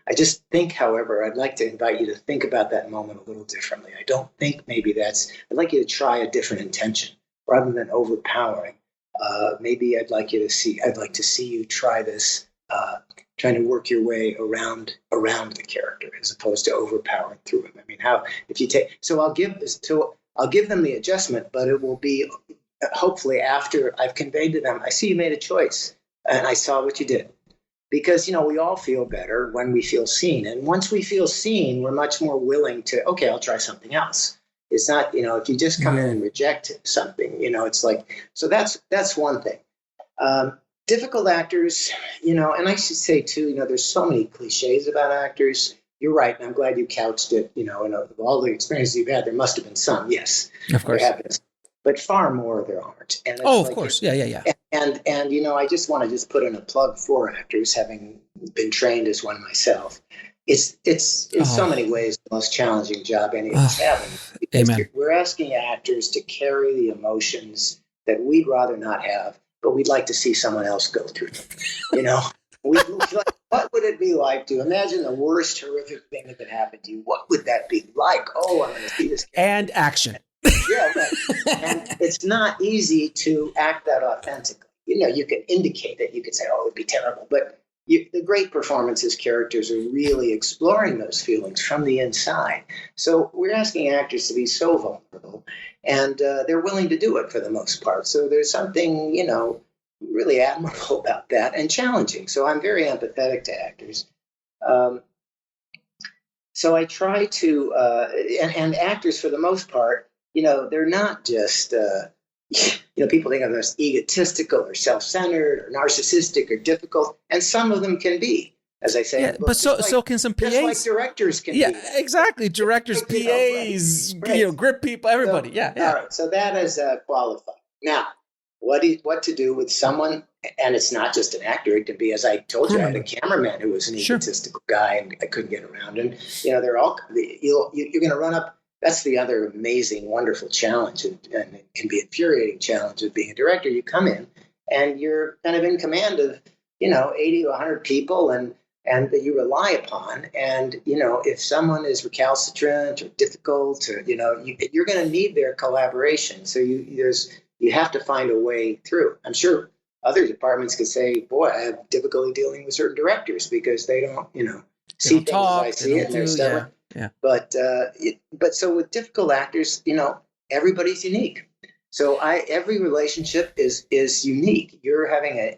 I just think, however, I'd like to invite you to think about that moment a little differently. I don't think maybe I'd like you to try a different intention rather than overpowering. Maybe I'd like to see you try this, trying to work your way around the character as opposed to overpowering through him. I mean, I'll give them the adjustment, but it will be hopefully after I've conveyed to them, I see you made a choice and I saw what you did. Because, we all feel better when we feel seen. And once we feel seen, we're much more willing to, okay, I'll try something else. It's not, if you just come in and reject something, it's like, so that's one thing. Difficult actors, and I should say too, there's so many cliches about actors. You're right. And I'm glad you couched it, and of all the experiences you've had, there must have been some. Yes, of course. There have been, but far more there aren't. And of course. Yeah. And I just want to put in a plug for actors, having been trained as one myself. It's in so many ways the most challenging job any of us have. Amen. We're asking actors to carry the emotions that we'd rather not have, but we'd like to see someone else go through them. What would it be like to imagine the worst horrific thing that could happen to you? What would that be like? Oh, I'm going to see this. And action. Yeah, right. And it's not easy to act that authentically. You can indicate it. You could say, oh, it would be terrible. But the great performances, characters are really exploring those feelings from the inside. So we're asking actors to be so vulnerable, and they're willing to do it for the most part. So there's something, really admirable about that and challenging. So I'm very empathetic to actors. So I try to, and actors for the most part, they're not just, people think of them as egotistical or self-centered or narcissistic or difficult, and some of them can be, as I say. Yeah, but so can some PAs. Just like directors can be. Yeah, exactly. Directors, PAs, right. grip people, everybody. So, yeah. All right. So that is qualified. Now, what to do with someone, and it's not just an actor. It can be, as I told you, I had a cameraman who was an egotistical guy, and I couldn't get around. And they're all you're going to run up. That's the other amazing, wonderful challenge, and it can be infuriating challenge of being a director. You come in, and you're kind of in command of 80 to 100 people, and that you rely upon. And if someone is recalcitrant or difficult, or you're going to need their collaboration. So you have to find a way through. I'm sure other departments could say, boy, I have difficulty dealing with certain directors because they don't, see things as I see it, and they're stubborn. Yeah. But so with difficult actors, everybody's unique. So every relationship is unique. You're having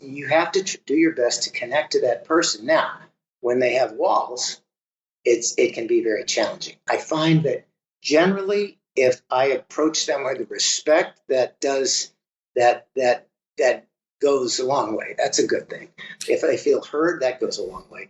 you have to do your best to connect to that person. Now, when they have walls, it can be very challenging. I find that generally, if I approach them with respect, that goes a long way. That's a good thing. If I feel heard, that goes a long way.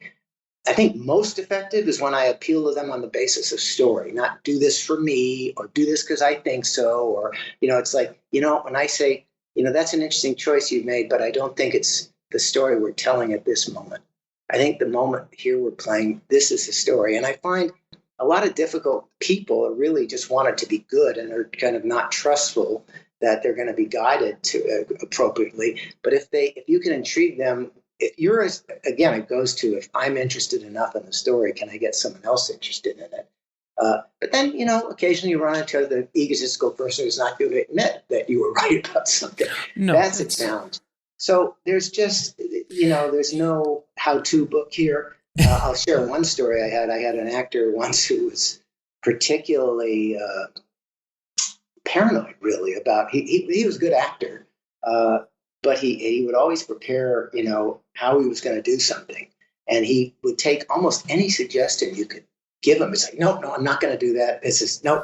I think most effective is when I appeal to them on the basis of story, not do this for me or do this because I think so. Or, it's like, when I say, that's an interesting choice you've made, but I don't think it's the story we're telling at this moment. I think the moment here we're playing, this is the story. And I find a lot of difficult people are really just want it to be good and are kind of not trustful that they're going to be guided to appropriately. But if you can intrigue them, it goes to, if I'm interested enough in the story, can I get someone else interested in it? But then, occasionally you run into the egotistical person who's not going to admit that you were right about something. No, that's a challenge. So there's just, there's no how-to book here. I'll share one story I had. I had an actor once who was particularly paranoid, really, about, he was a good actor, but he would always prepare, how he was going to do something. And he would take almost any suggestion you could give him. It's like, no, I'm not going to do that. It's just, no.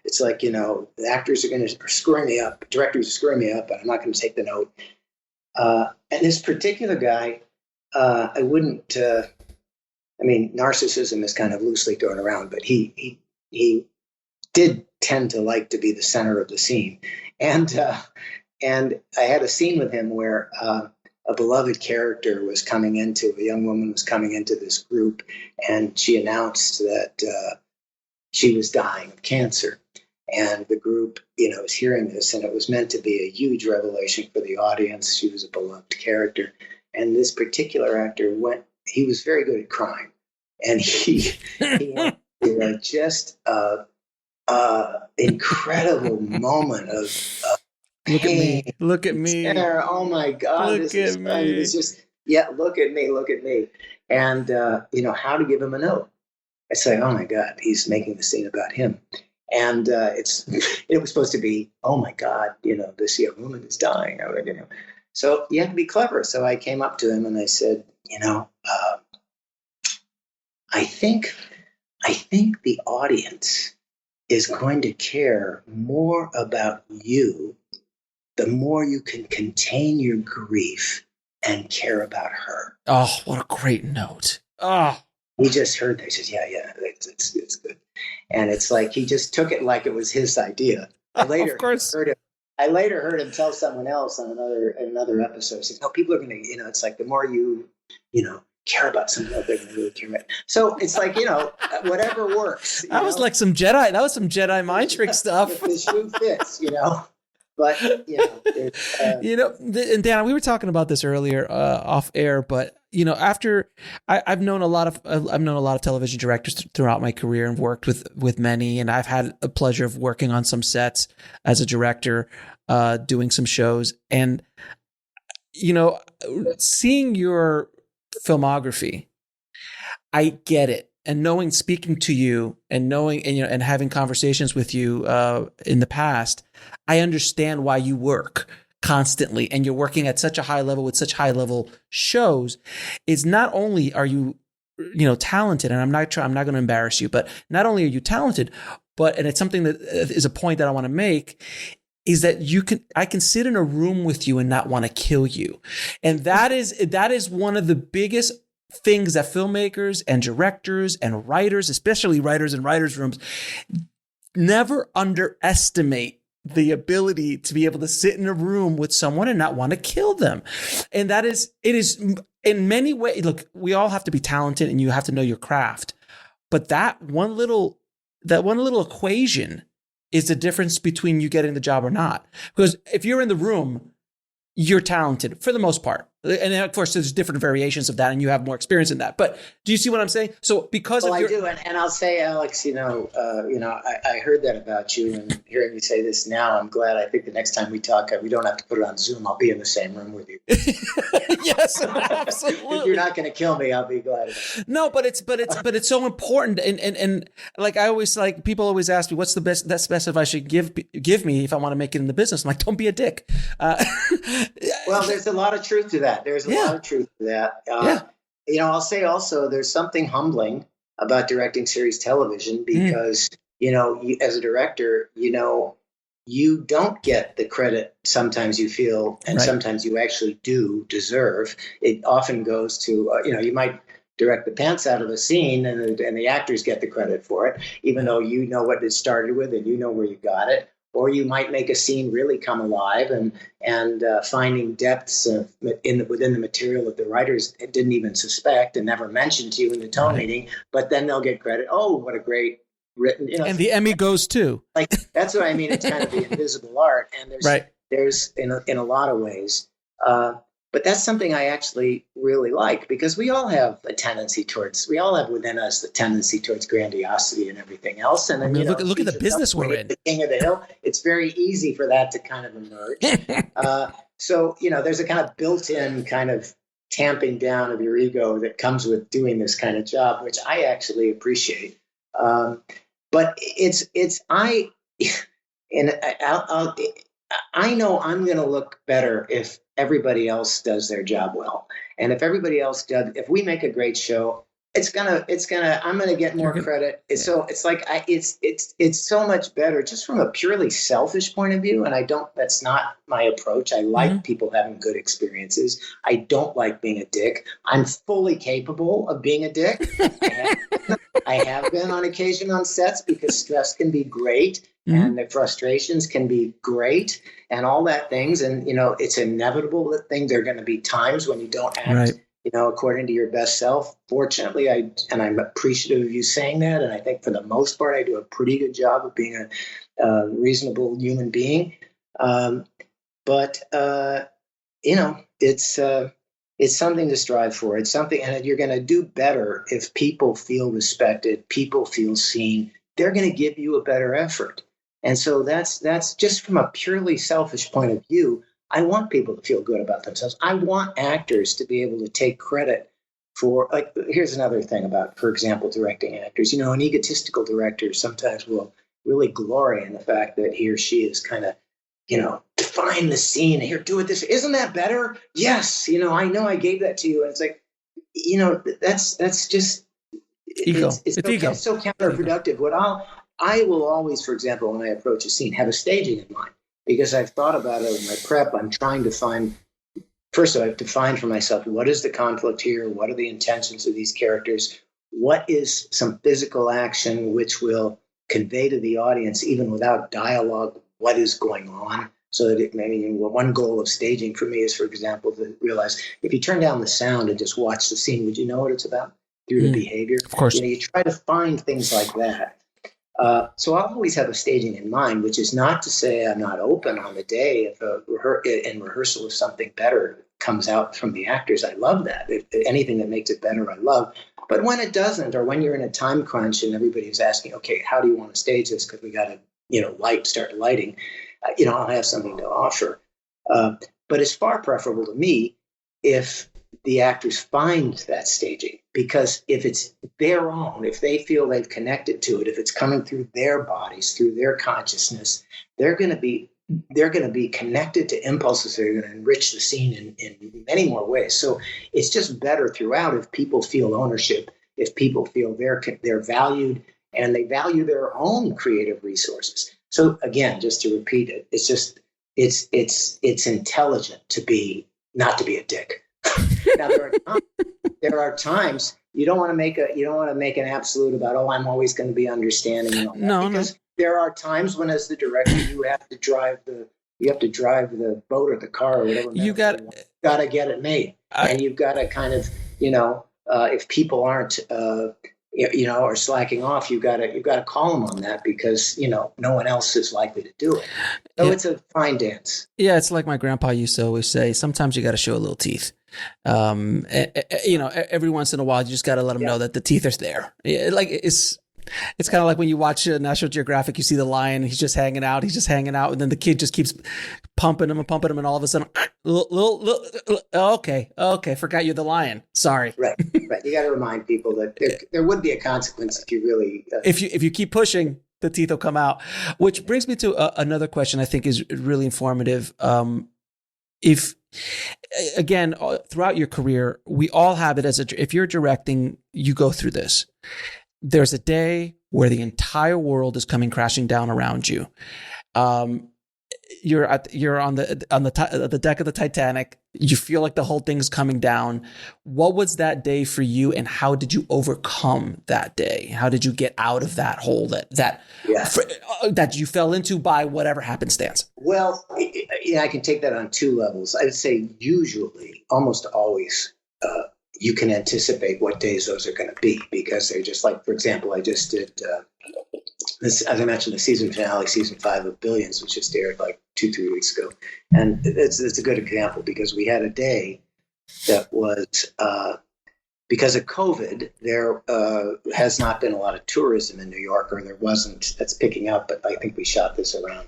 It's like, the actors are screwing me up. Directors are screwing me up, but I'm not going to take the note. And this particular guy, I wouldn't, narcissism is kind of loosely thrown around, but he did tend to like to be the center of the scene. And I had a scene with him where a beloved character a young woman was coming into this group, and she announced that she was dying of cancer. And the group, was hearing this, and it was meant to be a huge revelation for the audience. She was a beloved character. And this particular actor he was very good at crying. And he went through just incredible moment of Look at me. Oh my God. Look at me. It's just, look at me. And, how to give him a note. I say, oh my God, he's making the scene about him. And it was supposed to be, oh my God, this young woman is dying. So you have to be clever. So I came up to him and I said, I think the audience is going to care more about you the more you can contain your grief and care about her. Oh, what a great note. Oh. He just heard that. He says, yeah, it's good. And it's like he just took it like it was his idea. I later heard him tell someone else on another episode. He said, no, people are going to, it's like the more you care about someone else, they're going to really care about it. So it's like, whatever works. That was like some Jedi mind trick stuff. If the shoe fits, But, and Dan, we were talking about this earlier off air, but, after I've known a lot of television directors throughout my career and worked with many, and I've had a pleasure of working on some sets as a director, doing some shows, and, seeing your filmography, I get it. And speaking to you and knowing, and having conversations with you in the past, I understand why you work constantly and you're working at such a high level with such high level shows. Is not only are you, talented, and I'm not going to embarrass you, but not only are you talented, but, and it's something that is a point that I want to make, is that I can sit in a room with you and not want to kill you. And that is one of the biggest things that filmmakers and directors and writers, especially writers in writers' rooms, never underestimate the ability to be able to sit in a room with someone and not want to kill them. And it is in many ways, look, we all have to be talented and you have to know your craft. But that one little equation is the difference between you getting the job or not. Because if you're in the room, you're talented for the most part. And of course, there's different variations of that and you have more experience in that. But do you see what I'm saying? So because I do. And I'll say, Alex, I heard that about you, and hearing you say this now, I'm glad. I think the next time we talk, we don't have to put it on Zoom. I'll be in the same room with you. Yes, absolutely. If you're not going to kill me, I'll be glad. No, but it's so important. And like I always, like, people always ask me, what's the best advice I should give me if I want to make it in the business? I'm like, don't be a dick. Well, there's a lot of truth to that. There's a lot of truth to that. I'll say also there's something humbling about directing series television because, you, as a director, you don't get the credit sometimes you feel, and sometimes you actually do deserve. It often goes to, you might direct the pants out of a scene and the actors get the credit for it, even though you know what it started with and you know where you got it. Or you might make a scene really come alive and finding depths within the material that the writers didn't even suspect and never mentioned to you in the tone meeting, but then they'll get credit. Oh, what a great written, and the Emmy goes too. Like, that's what I mean. It's kind of the invisible art, and there's in a lot of ways. But that's something I actually really like, because we all have we all have within us the tendency towards grandiosity and everything else. And then, look at the business we're in. The king of the hill. It's very easy for that to kind of emerge. So, there's a kind of built-in kind of tamping down of your ego that comes with doing this kind of job, which I actually appreciate. But I know I'm going to look better if everybody else does their job well. And if everybody else does, if we make a great show, I'm going to get more credit. It's so much better just from a purely selfish point of view. And that's not my approach. I like people having good experiences. I don't like being a dick. I'm fully capable of being a dick. I have been on occasion on sets because stress can be great and the frustrations can be great and all that things. And, it's inevitable that there are going to be times when you don't act, according to your best self. Fortunately, I'm appreciative of you saying that. And I think for the most part, I do a pretty good job of being a reasonable human being. But it's something to strive for. It's something, and you're going to do better if people feel respected, people feel seen. They're going to give you a better effort. And so that's just from a purely selfish point of view. I want people to feel good about themselves. I want actors to be able to take credit for, like, here's another thing about, for example, directing actors. An egotistical director sometimes will really glory in the fact that he or she is kind of, define the scene. Here, do it this. Isn't that better? Yes. I know I gave that to you. And it's like, that's just ego. It's so counterproductive. I will always, for example, when I approach a scene, have a staging in mind, because I've thought about it in my prep. I'm trying to find, first I have to find for myself, what is the conflict here? What are the intentions of these characters? What is some physical action which will convey to the audience, even without dialogue, what is going on? So that one goal of staging for me is, for example, to realize if you turn down the sound and just watch the scene, would you know what it's about through the behavior? Of course. You try to find things like that. So I'll always have a staging in mind, which is not to say I'm not open on the day if in rehearsal if something better comes out from the actors. I love that. If anything that makes it better, I love. But when it doesn't, or when you're in a time crunch and everybody's asking, okay, how do you want to stage this? Because we got to start lighting. I'll have something to offer. But it's far preferable to me if the actors find that staging, because if it's their own, if they feel they've connected to it, if it's coming through their bodies, through their consciousness, they're going to be connected to impulses that are going to enrich the scene in many more ways. So it's just better throughout if people feel ownership, if people feel they're valued and they value their own creative resources. So again, just to repeat it, it's just it's intelligent not to be a dick. Now there are times you don't want to make an absolute about, oh, I'm always going to be understanding and all that, because there are times when, as the director, you have to drive the boat or the car or whatever. You got to get it made, and you've got to kind of, if people aren't are slacking off, you've got to call them on that, because no one else is likely to do it. So it's a fine dance. Yeah, it's like my grandpa used to always say, sometimes you got to show a little teeth. Every once in a while, you just got to let them know that the teeth are there. Like it's kind of like when you watch National Geographic, you see the lion, he's just hanging out, and then the kid just keeps pumping him, and all of a sudden, okay, forgot you're the lion. Sorry. Right. You got to remind people that there would be a consequence if you really if you keep pushing, the teeth will come out. Which brings me to another question I think is really informative. If again, throughout your career, we all have it if you're directing, you go through this. There's a day where the entire world is coming crashing down around you. You're on the deck of the Titanic. You feel like the whole thing's coming down. What was that day for you, and how did you overcome that day? How did you get out of that hole that you fell into by whatever happenstance? Well, I can take that on two levels. I'd say usually, almost always, you can anticipate what days those are going to be, because they're just like, for example, I just did this, as I mentioned, the season finale, season 5 of Billions, which just aired like 2-3 weeks ago. And it's a good example, because we had a day that was, because of COVID, there has not been a lot of tourism in New York, or there wasn't. That's picking up, but I think we shot this around,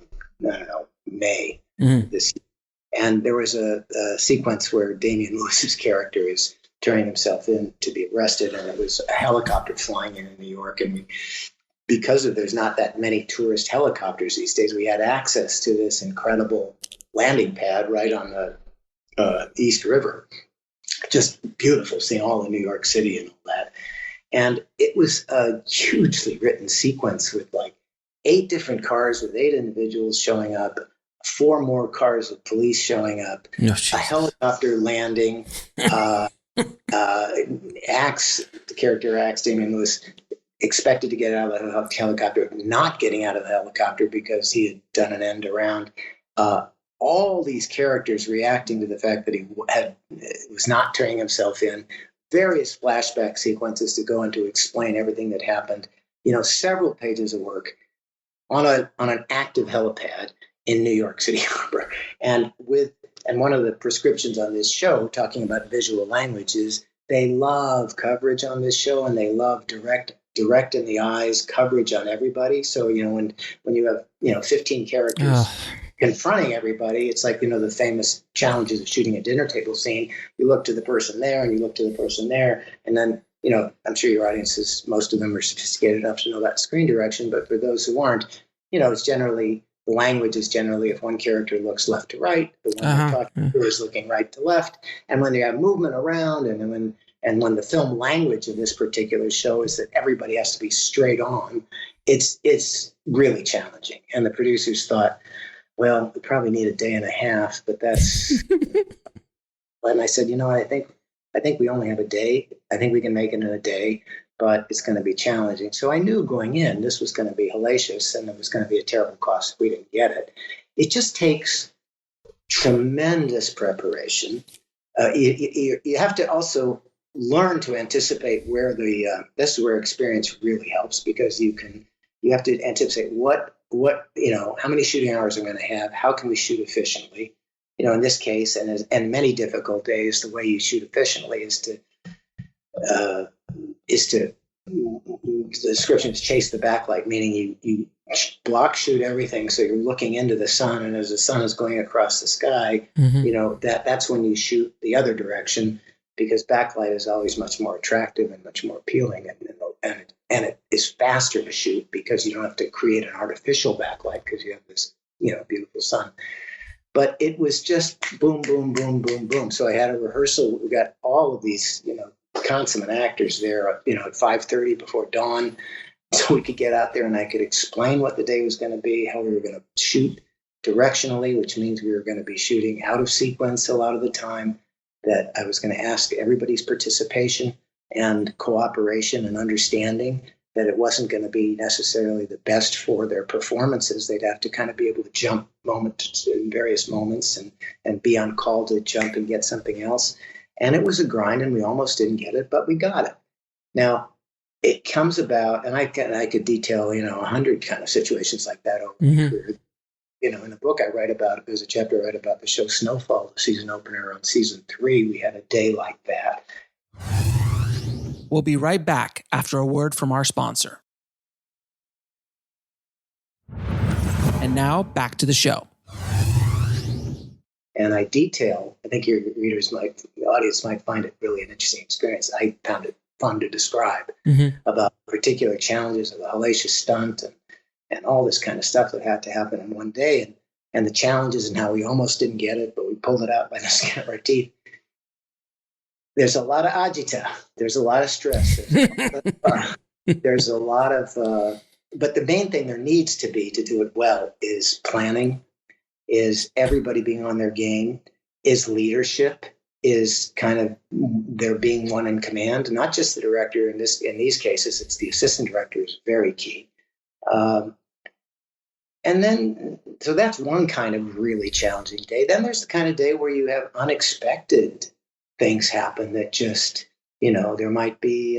May this year. And there was a sequence where Damian Lewis's character is turning himself in to be arrested, and it was a helicopter flying in New York. And because there's not that many tourist helicopters these days, we had access to this incredible landing pad right on the East River. Just beautiful, seeing all of New York City and all that. And it was a hugely written sequence with like 8 different cars with 8 individuals showing up, 4 more cars with police showing up, a helicopter landing. The character Axe, Damian Lewis, expected to get out of the helicopter, not getting out of the helicopter because he had done an end around. All these characters reacting to the fact that he was not turning himself in. Various flashback sequences to go into explain everything that happened. Several pages of work on an active helipad in New York City Harbor, and one of the prescriptions on this show, talking about visual language, is they love coverage on this show, and they love direct in the eyes coverage on everybody. So, when you have, 15 characters confronting everybody, it's like, the famous challenges of shooting a dinner table scene. You look to the person there, and you look to the person there, and then, I'm sure your audiences, most of them are sophisticated enough to know that screen direction, but for those who aren't, it's generally, the language is generally, if one character looks left to right, the one they're talking to is looking right to left. And when they have movement around, and when the film language in this particular show is that everybody has to be straight on, it's really challenging. And the producers thought, well, we probably need a day and a half, but that's. And I said, I think we only have a day. I think we can make it in a day, but it's going to be challenging. So I knew going in, this was going to be hellacious, and it was going to be a terrible cost if we didn't get it. It just takes tremendous preparation. You have to also learn to anticipate where this is where experience really helps, because you have to anticipate what how many shooting hours I'm going to have, how can we shoot efficiently. In this case, and many difficult days, the way you shoot efficiently is to the description is chase the backlight, meaning you block shoot everything, so you're looking into the sun, and as the sun is going across the sky, that's when you shoot the other direction, because backlight is always much more attractive and much more appealing, and it is faster to shoot because you don't have to create an artificial backlight because you have this, beautiful sun. But it was just boom, boom, boom, boom, boom. So I had a rehearsal. We got all of these, consummate actors there, at 5:30 before dawn, so we could get out there and I could explain what the day was going to be, how we were going to shoot directionally, which means we were going to be shooting out of sequence a lot of the time, that I was going to ask everybody's participation and cooperation and understanding, that it wasn't going to be necessarily the best for their performances. They'd have to kind of be able to jump in various moments and be on call to jump and get something else. And it was a grind, and we almost didn't get it, but we got it. Now, it comes about, and I could detail, 100 kind of situations like that over my career. In the book I write about, there's a chapter I write about the show Snowfall, the season opener on season 3. We had a day like that. We'll be right back after a word from our sponsor. And now back to the show. And I detail, I think your the audience might find it really an interesting experience. I found it fun to describe about particular challenges of the hellacious stunt and all this kind of stuff that had to happen in one day, and the challenges and how we almost didn't get it, but we pulled it out by the skin of our teeth. There's a lot of agita. There's a lot of stress. There's a lot of, but the main thing there needs to be to do it well is planning, is everybody being on their game, is leadership, is kind of there being one in command, not just the director. In these cases, it's the assistant director is very key. And then, so that's one kind of really challenging day. Then there's the kind of day where you have unexpected things happen that just, there might be,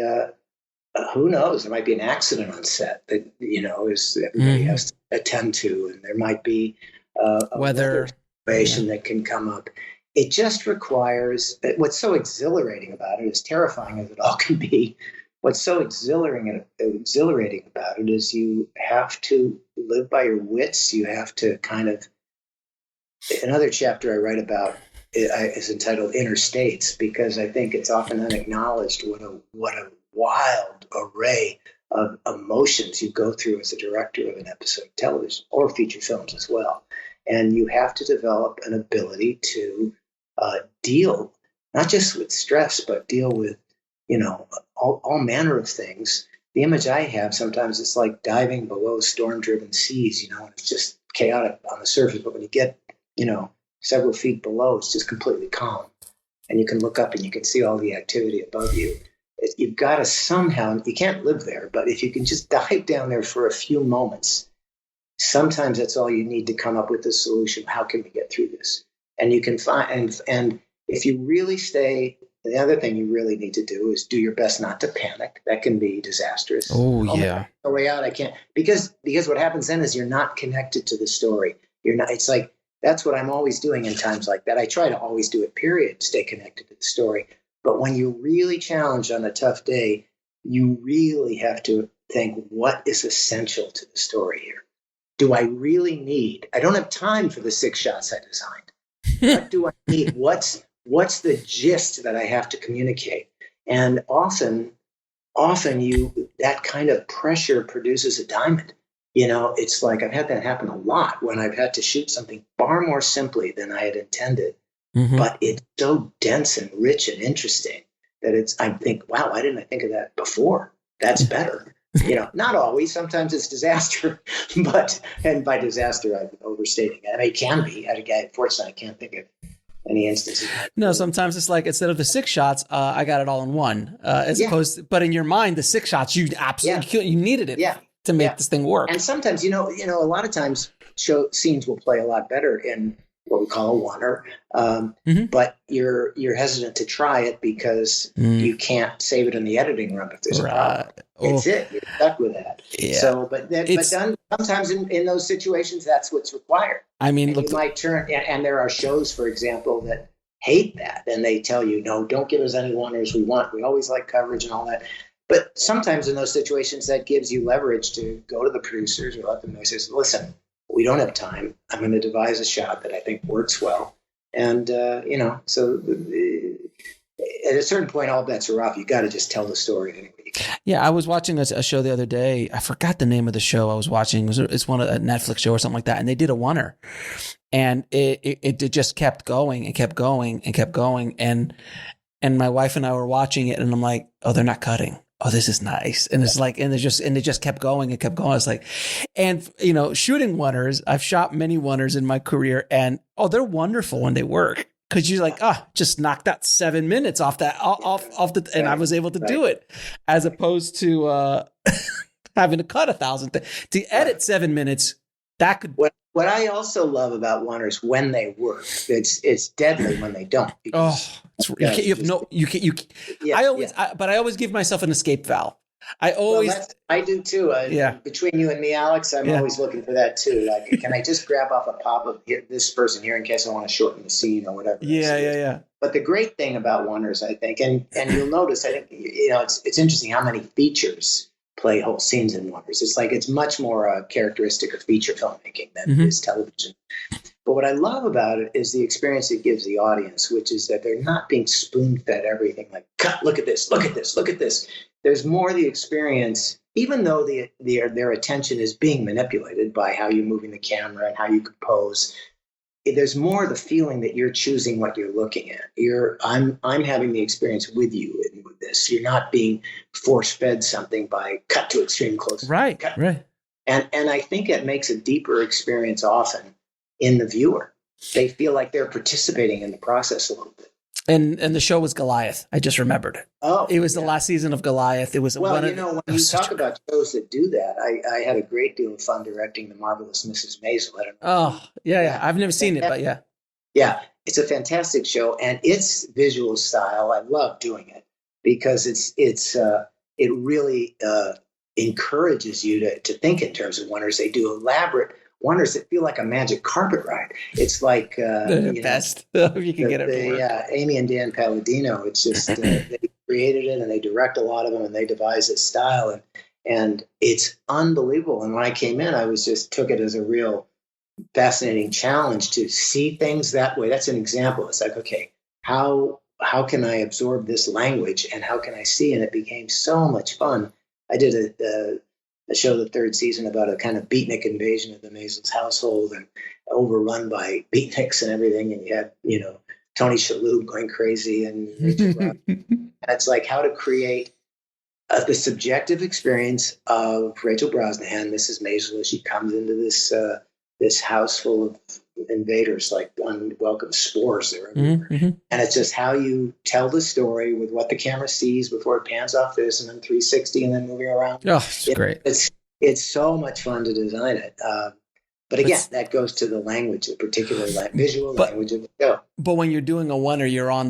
who knows, there might be an accident on set that, everybody has to attend to, and there might be a weather situation that can come up. It just requires, what's so exhilarating about it, as terrifying as it all can be, what's so exhilarating about it is you have to live by your wits. You have to kind of, another chapter I write about is entitled Interstates, because I think it's often unacknowledged what a wild array of emotions you go through as a director of an episode of television or feature films as well. And you have to develop an ability to deal not just with stress, but deal with, all manner of things. The image I have sometimes, it's like diving below storm-driven seas, and it's just chaotic on the surface. But when you get, several feet below, it's just completely calm. And you can look up and you can see all the activity above you. You've got to somehow, you can't live there, but if you can just dive down there for a few moments, sometimes that's all you need to come up with a solution. How can we get through this? And you can find, and if you really stay, the other thing you really need to do is do your best not to panic. That can be disastrous. Oh yeah. No way out. I can't, because what happens then is you're not connected to the story. You're not, it's like, that's what I'm always doing in times like that. I try to always do it, period, stay connected to the story. But when you're really challenged on a tough day, you really have to think, what is essential to the story here? Do I really need, I don't have time for the 6 shots I designed. What do I need? What's the gist that I have to communicate? And often that kind of pressure produces a diamond. It's like I've had that happen a lot when I've had to shoot something far more simply than I had intended. But it's so dense and rich and interesting that I think, wow, why didn't I think of that before? That's better. Not always. Sometimes it's disaster, and by disaster, I'm overstating it. It can be. Fortunately, I can't think of any instances. No, sometimes it's like, instead of the 6 shots, I got it all in one, opposed to, but in your mind, the 6 shots, you absolutely, you needed it to make this thing work. And sometimes, a lot of times scenes will play a lot better in what we call a oneer, but you're hesitant to try it because you can't save it in the editing room if there's a problem. It's it. You're stuck with that. Yeah. So, but then sometimes in those situations, that's what's required. I mean, you might turn, and there are shows, for example, that hate that, and they tell you, no, don't give us any oneers we want. We always like coverage and all that. But sometimes in those situations, that gives you leverage to go to the producers or let them know, says, listen, we don't have time. I'm going to devise a shot that I think works well. And, so at a certain point, all bets are off. You got to just tell the story anyway. Yeah, I was watching a show the other day. I forgot the name of the show I was watching. It's one of a Netflix show or something like that, and they did a oneer, and it just kept going and kept going and kept going, and my wife and I were watching it, and I'm like, oh, they're not cutting. Oh, this is nice, and it's like, and it just kept going and kept going. It's like, and shooting oneers. I've shot many oneers in my career, and they're wonderful when they work. Because you're like, just knocked out 7 minutes off that, off the, and I was able to do it, as opposed to having to cut 1,000 to edit 7 minutes. That could. What I also love about oneers when they work, it's deadly when they don't. Because, I always give myself an escape valve. I do too. Between you and me, Alex, I'm always looking for that too. Like, can I just grab off a pop of this person here in case I want to shorten the scene or whatever? Yeah. But the great thing about oneers, I think, and you'll notice, I think, it's interesting how many features play whole scenes in oneers. It's like it's much more a characteristic of feature filmmaking than it is television. But what I love about it is the experience it gives the audience, which is that they're not being spoon-fed everything like, cut, look at this, look at this, look at this. There's more the experience, even though their attention is being manipulated by how you're moving the camera and how you compose. There's more the feeling that you're choosing what you're looking at. I'm having the experience with you with this. You're not being force-fed something by cut to extreme close. Right. And I think it makes a deeper experience often in the viewer. They feel like they're participating in the process a little bit. And the show was Goliath. I just remembered it. Oh, it was the last season of Goliath. It was when you talk about shows that do that, I had a great deal of fun directing The Marvelous Mrs. Maisel. I don't know. Oh, yeah. I've never seen it, but yeah. Yeah, it's a fantastic show, and its visual style, I love doing it because it really encourages you to think in terms of oneers. They do elaborate oneers that feel like a magic carpet ride. It's like the best. You can get it. Amy and Dan Palladino. It's just they created it and they direct a lot of them and they devise its style and it's unbelievable. And when I came in, I took it as a real fascinating challenge to see things that way. That's an example. It's like, okay, how can I absorb this language and how can I see? And it became so much fun. I did a show the third season about a kind of beatnik invasion of the Maisel's household and overrun by beatniks and everything. And you had, Tony Shalhoub going crazy and Rachel Brosnahan. And it's like how to create the subjective experience of Rachel Brosnahan, Mrs. Maisel, as she comes into this house full of invaders, like unwelcome spores there everywhere. And it's just how you tell the story with what the camera sees before it pans off this and then 360 and then moving around. Oh, it's great. It's so much fun to design it. But again, that goes to the language, the particular visual language of the show. But when you're doing a oneer, you're on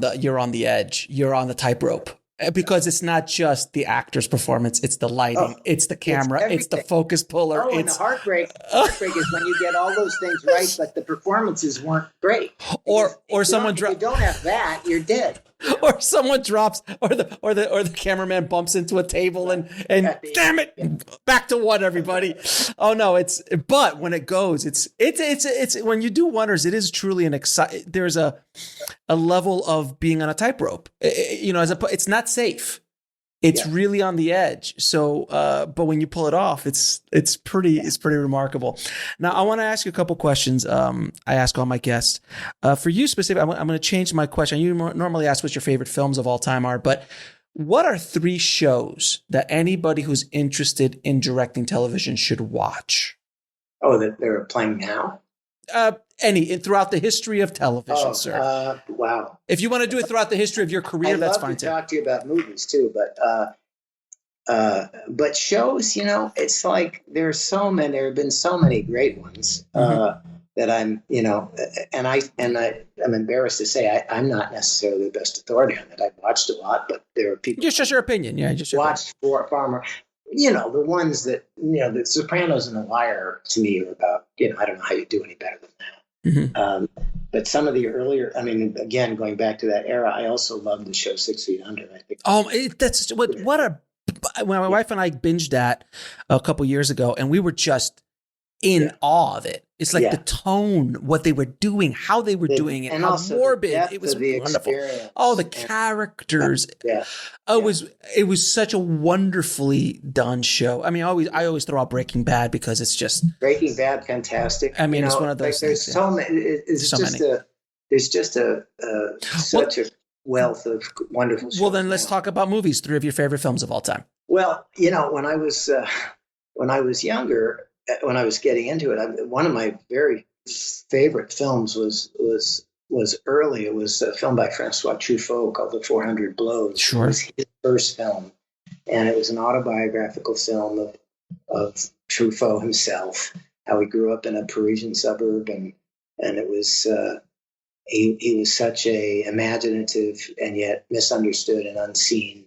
the edge. You're on the tightrope. Because it's not just the actor's performance, it's the lighting, it's the camera, it's the focus puller. And the heartbreak is when you get all those things right, but the performances weren't great. Or someone drops. If you don't have that, you're dead. Or someone drops, or the cameraman bumps into a table and damn it, back to one, everybody. Oh no, but when it goes, it's when you do oneers, it is truly there's a level of being on a tightrope. It's not safe. It's really on the edge. So, but when you pull it off, it's pretty remarkable. Now, I want to ask you a couple questions. I ask all my guests. For you specifically, I'm going to change my question. You normally ask what your favorite films of all time are, but what are 3 shows that anybody who's interested in directing television should watch? Oh, that they're playing now? Throughout the history of television, sir. Wow. If you want to do it throughout the history of your career, that's fine too. I'd love to talk to you about movies too, but shows, it's like there have been so many great ones that I'm, and I'm embarrassed to say I'm not necessarily the best authority on it. I've watched a lot, but there are people. Just your opinion, yeah. Just watched far more. The ones that, the Sopranos and The Wire to me are about, I don't know how you do any better than that. But some of the earlier, again, going back to that era, I also love the show 6 Feet Under. I think. That's when my wife and I binged that a couple years ago, and we were just in awe of it. It's like Yeah. the tone, what they were doing, how they were doing it, and how also the morbid. depth It was of the wonderful. experience. Oh, the And- characters. Yeah. It was such a wonderfully done show. I mean, I always throw out Breaking Bad because it's just Breaking Bad, fantastic. I mean, it's one of those There's things, so many. It's So just many. there's just such a wealth of wonderful shows. Well, then let's now. talk about movies. 3 of your favorite films of all time. Well, when I was younger, when I was getting into it, one of my very favorite films was early. It was a film by Francois Truffaut called The 400 Blows. Sure. It was his first film, and it was an autobiographical film of Truffaut himself, how he grew up in a Parisian suburb, and it was he was such a imaginative and yet misunderstood and unseen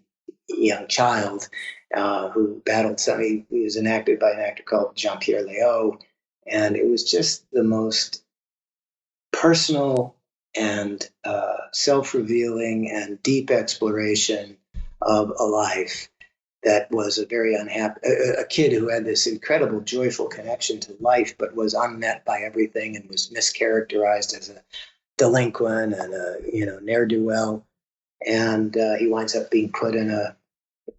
young child who battled something. He was enacted by an actor called Jean-Pierre Léaud, and it was just the most personal and self-revealing and deep exploration of a life that was a very unhappy, a kid who had this incredible, joyful connection to life, but was unmet by everything and was mischaracterized as a delinquent and a ne'er-do-well. And he winds up being put in a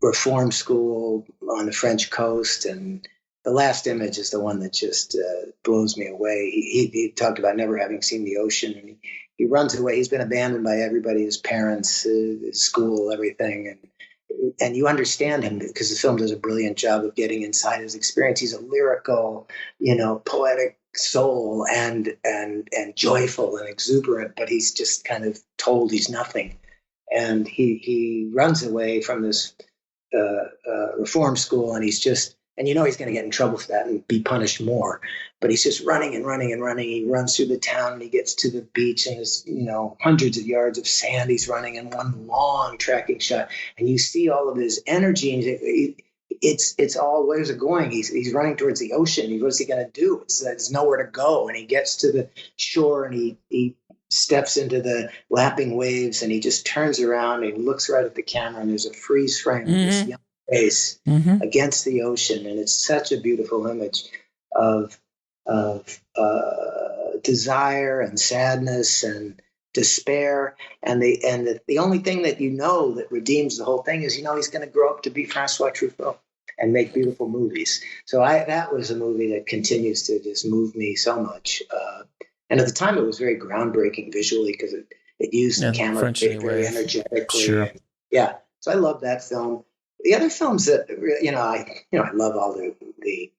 reform school on the French coast. And the last image is the one that just blows me away. He talked about never having seen the ocean, and he runs away. He's been abandoned by everybody, his parents, his school, everything. And you understand him because the film does a brilliant job of getting inside his experience. He's a lyrical, poetic soul and joyful and exuberant, but he's just kind of told he's nothing. And he runs away from this reform school, and he's just, and he's going to get in trouble for that and be punished more. But he's just running and running and running. He runs through the town, and he gets to the beach, and there's hundreds of yards of sand. He's running in one long tracking shot, and you see all of his energy. And it's all, where's it going? He's running towards the ocean. What's he going to do? There's nowhere to go. And he gets to the shore, and he steps into the lapping waves, and he just turns around and looks right at the camera, and there's a freeze frame of this young face against the ocean, and it's such a beautiful image of desire and sadness and despair, and the only thing that that redeems the whole thing is he's going to grow up to be Francois Truffaut and make beautiful movies. So that was a movie that continues to just move me so much. And at the time, it was very groundbreaking visually because it used the camera very energetically. Sure. So I love that film. The other films that I love all the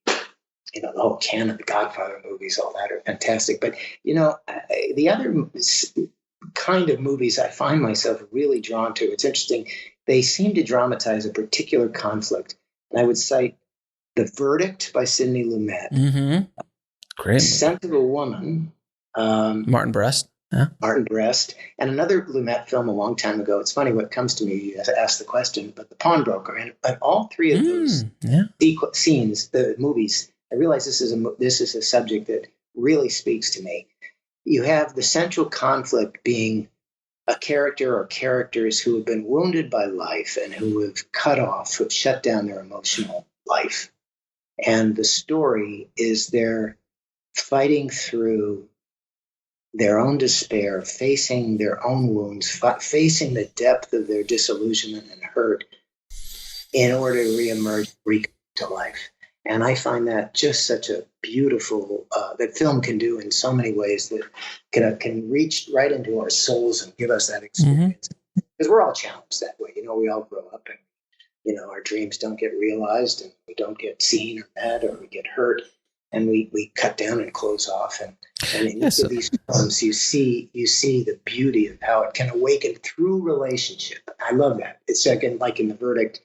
whole canon, the Godfather movies, all that are fantastic. But the other kind of movies I find myself really drawn to. It's interesting. They seem to dramatize a particular conflict, and I would cite The Verdict by Sidney Lumet, Great, Scent of a Woman. Martin Brest. Yeah. Martin Brest, and another Lumet film a long time ago. It's funny what comes to me. You ask the question, but The Pawnbroker, and all three of those scenes, the movies. I realize this is a subject that really speaks to me. You have the central conflict being a character or characters who have been wounded by life and who have who have shut down their emotional life, and the story is they're fighting through their own despair, facing their own wounds, facing the depth of their disillusionment and hurt in order to reemerge, reconnect to life. And I find that just such a beautiful, that film can do in so many ways that can reach right into our souls and give us that experience. Because we're all challenged that way. We all grow up and, our dreams don't get realized, and we don't get seen or met, or we get hurt. And we cut down and close off, and in each of these films, you see the beauty of how it can awaken through relationship. I love that. It's like in The Verdict,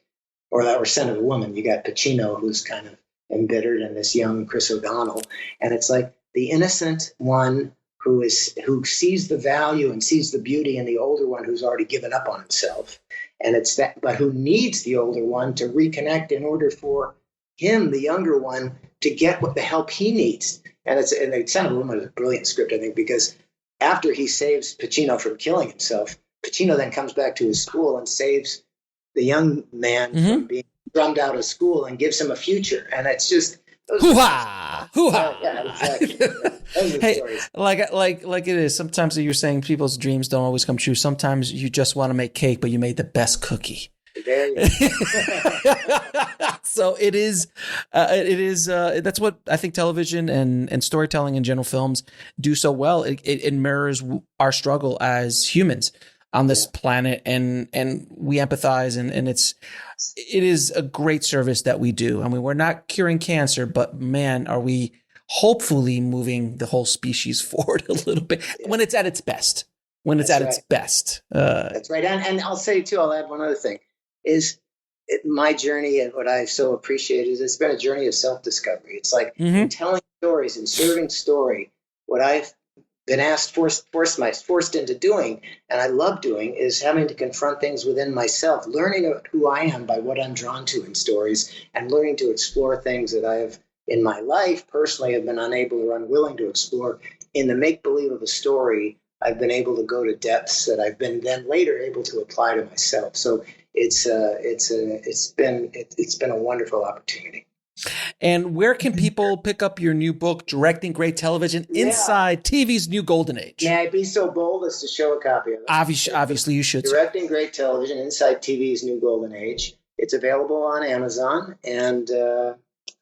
or Scent of a Woman. You got Pacino, who's kind of embittered, and this young Chris O'Donnell, and it's like the innocent one who sees the value and sees the beauty in the older one who's already given up on himself, and it's that, but who needs the older one to reconnect in order for him, the younger one, to get what the help he needs. And the Son of a Woman is a brilliant script, I think, because after he saves Pacino from killing himself, Pacino then comes back to his school and saves the young man from being drummed out of school and gives him a future. And it's just Hoo-ha! Hoo-ha! Yeah, exactly. Those are Hey, stories. like it is. Sometimes you're saying people's dreams don't always come true. Sometimes you just want to make cake, but you made the best cookie. There you go. So it is. That's what I think television and storytelling in general films do so well. It mirrors our struggle as humans on this planet, and we empathize, and it is a great service that we do. I mean, we're not curing cancer, but man, are we hopefully moving the whole species forward a little bit when it's at its best. Its best. That's right. And I'll say too, I'll add one other thing, is my journey and what I so appreciate is it's been a journey of self-discovery. It's like in telling stories and serving story, what I've been forced into doing, and I love doing, is having to confront things within myself, learning about who I am by what I'm drawn to in stories, and learning to explore things that I have in my life personally have been unable or unwilling to explore. In the make-believe of a story, I've been able to go to depths that I've been then later able to apply to myself. So it's been a wonderful opportunity. And where can people pick up your new book, Directing Great Television, Inside TV's New Golden Age? May I be so bold as to show a copy of it? Obviously, you should. Directing Great Television, Inside TV's New Golden Age. It's available on Amazon, and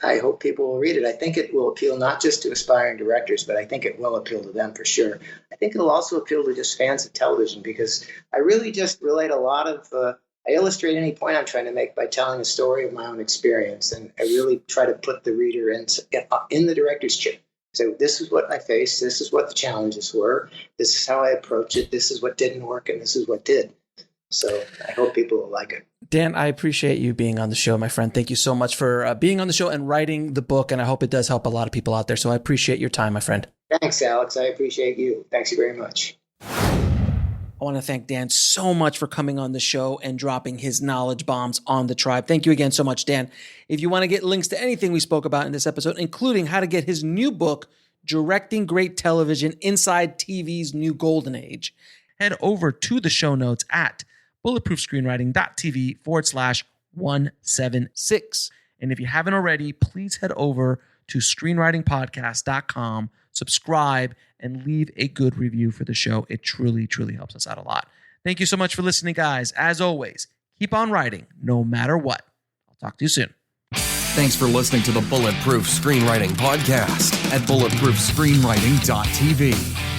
I hope people will read it. I think it will appeal not just to aspiring directors, but I think it will appeal to them for sure. I think it'll also appeal to just fans of television, because I really just relate a lot of I illustrate any point I'm trying to make by telling a story of my own experience, and I really try to put the reader in the director's chair. So this is what I faced, this is what the challenges were, this is how I approach it, this is what didn't work, and this is what did. So I hope people will like it. Dan, I appreciate you being on the show, my friend. Thank you so much for being on the show and writing the book, and I hope it does help a lot of people out there. So I appreciate your time, my friend. Thanks, Alex. I appreciate you. Thanks you very much. I want to thank Dan so much for coming on the show and dropping his knowledge bombs on the tribe. Thank you again so much, Dan. If you want to get links to anything we spoke about in this episode, including how to get his new book, Directing Great Television, Inside TV's New Golden Age, head over to the show notes at bulletproofscreenwriting.tv/176. And if you haven't already, please head over to screenwritingpodcast.com, subscribe, and leave a good review for the show. It truly, truly helps us out a lot. Thank you so much for listening, guys. As always, keep on writing no matter what. I'll talk to you soon. Thanks for listening to the Bulletproof Screenwriting Podcast at bulletproofscreenwriting.tv.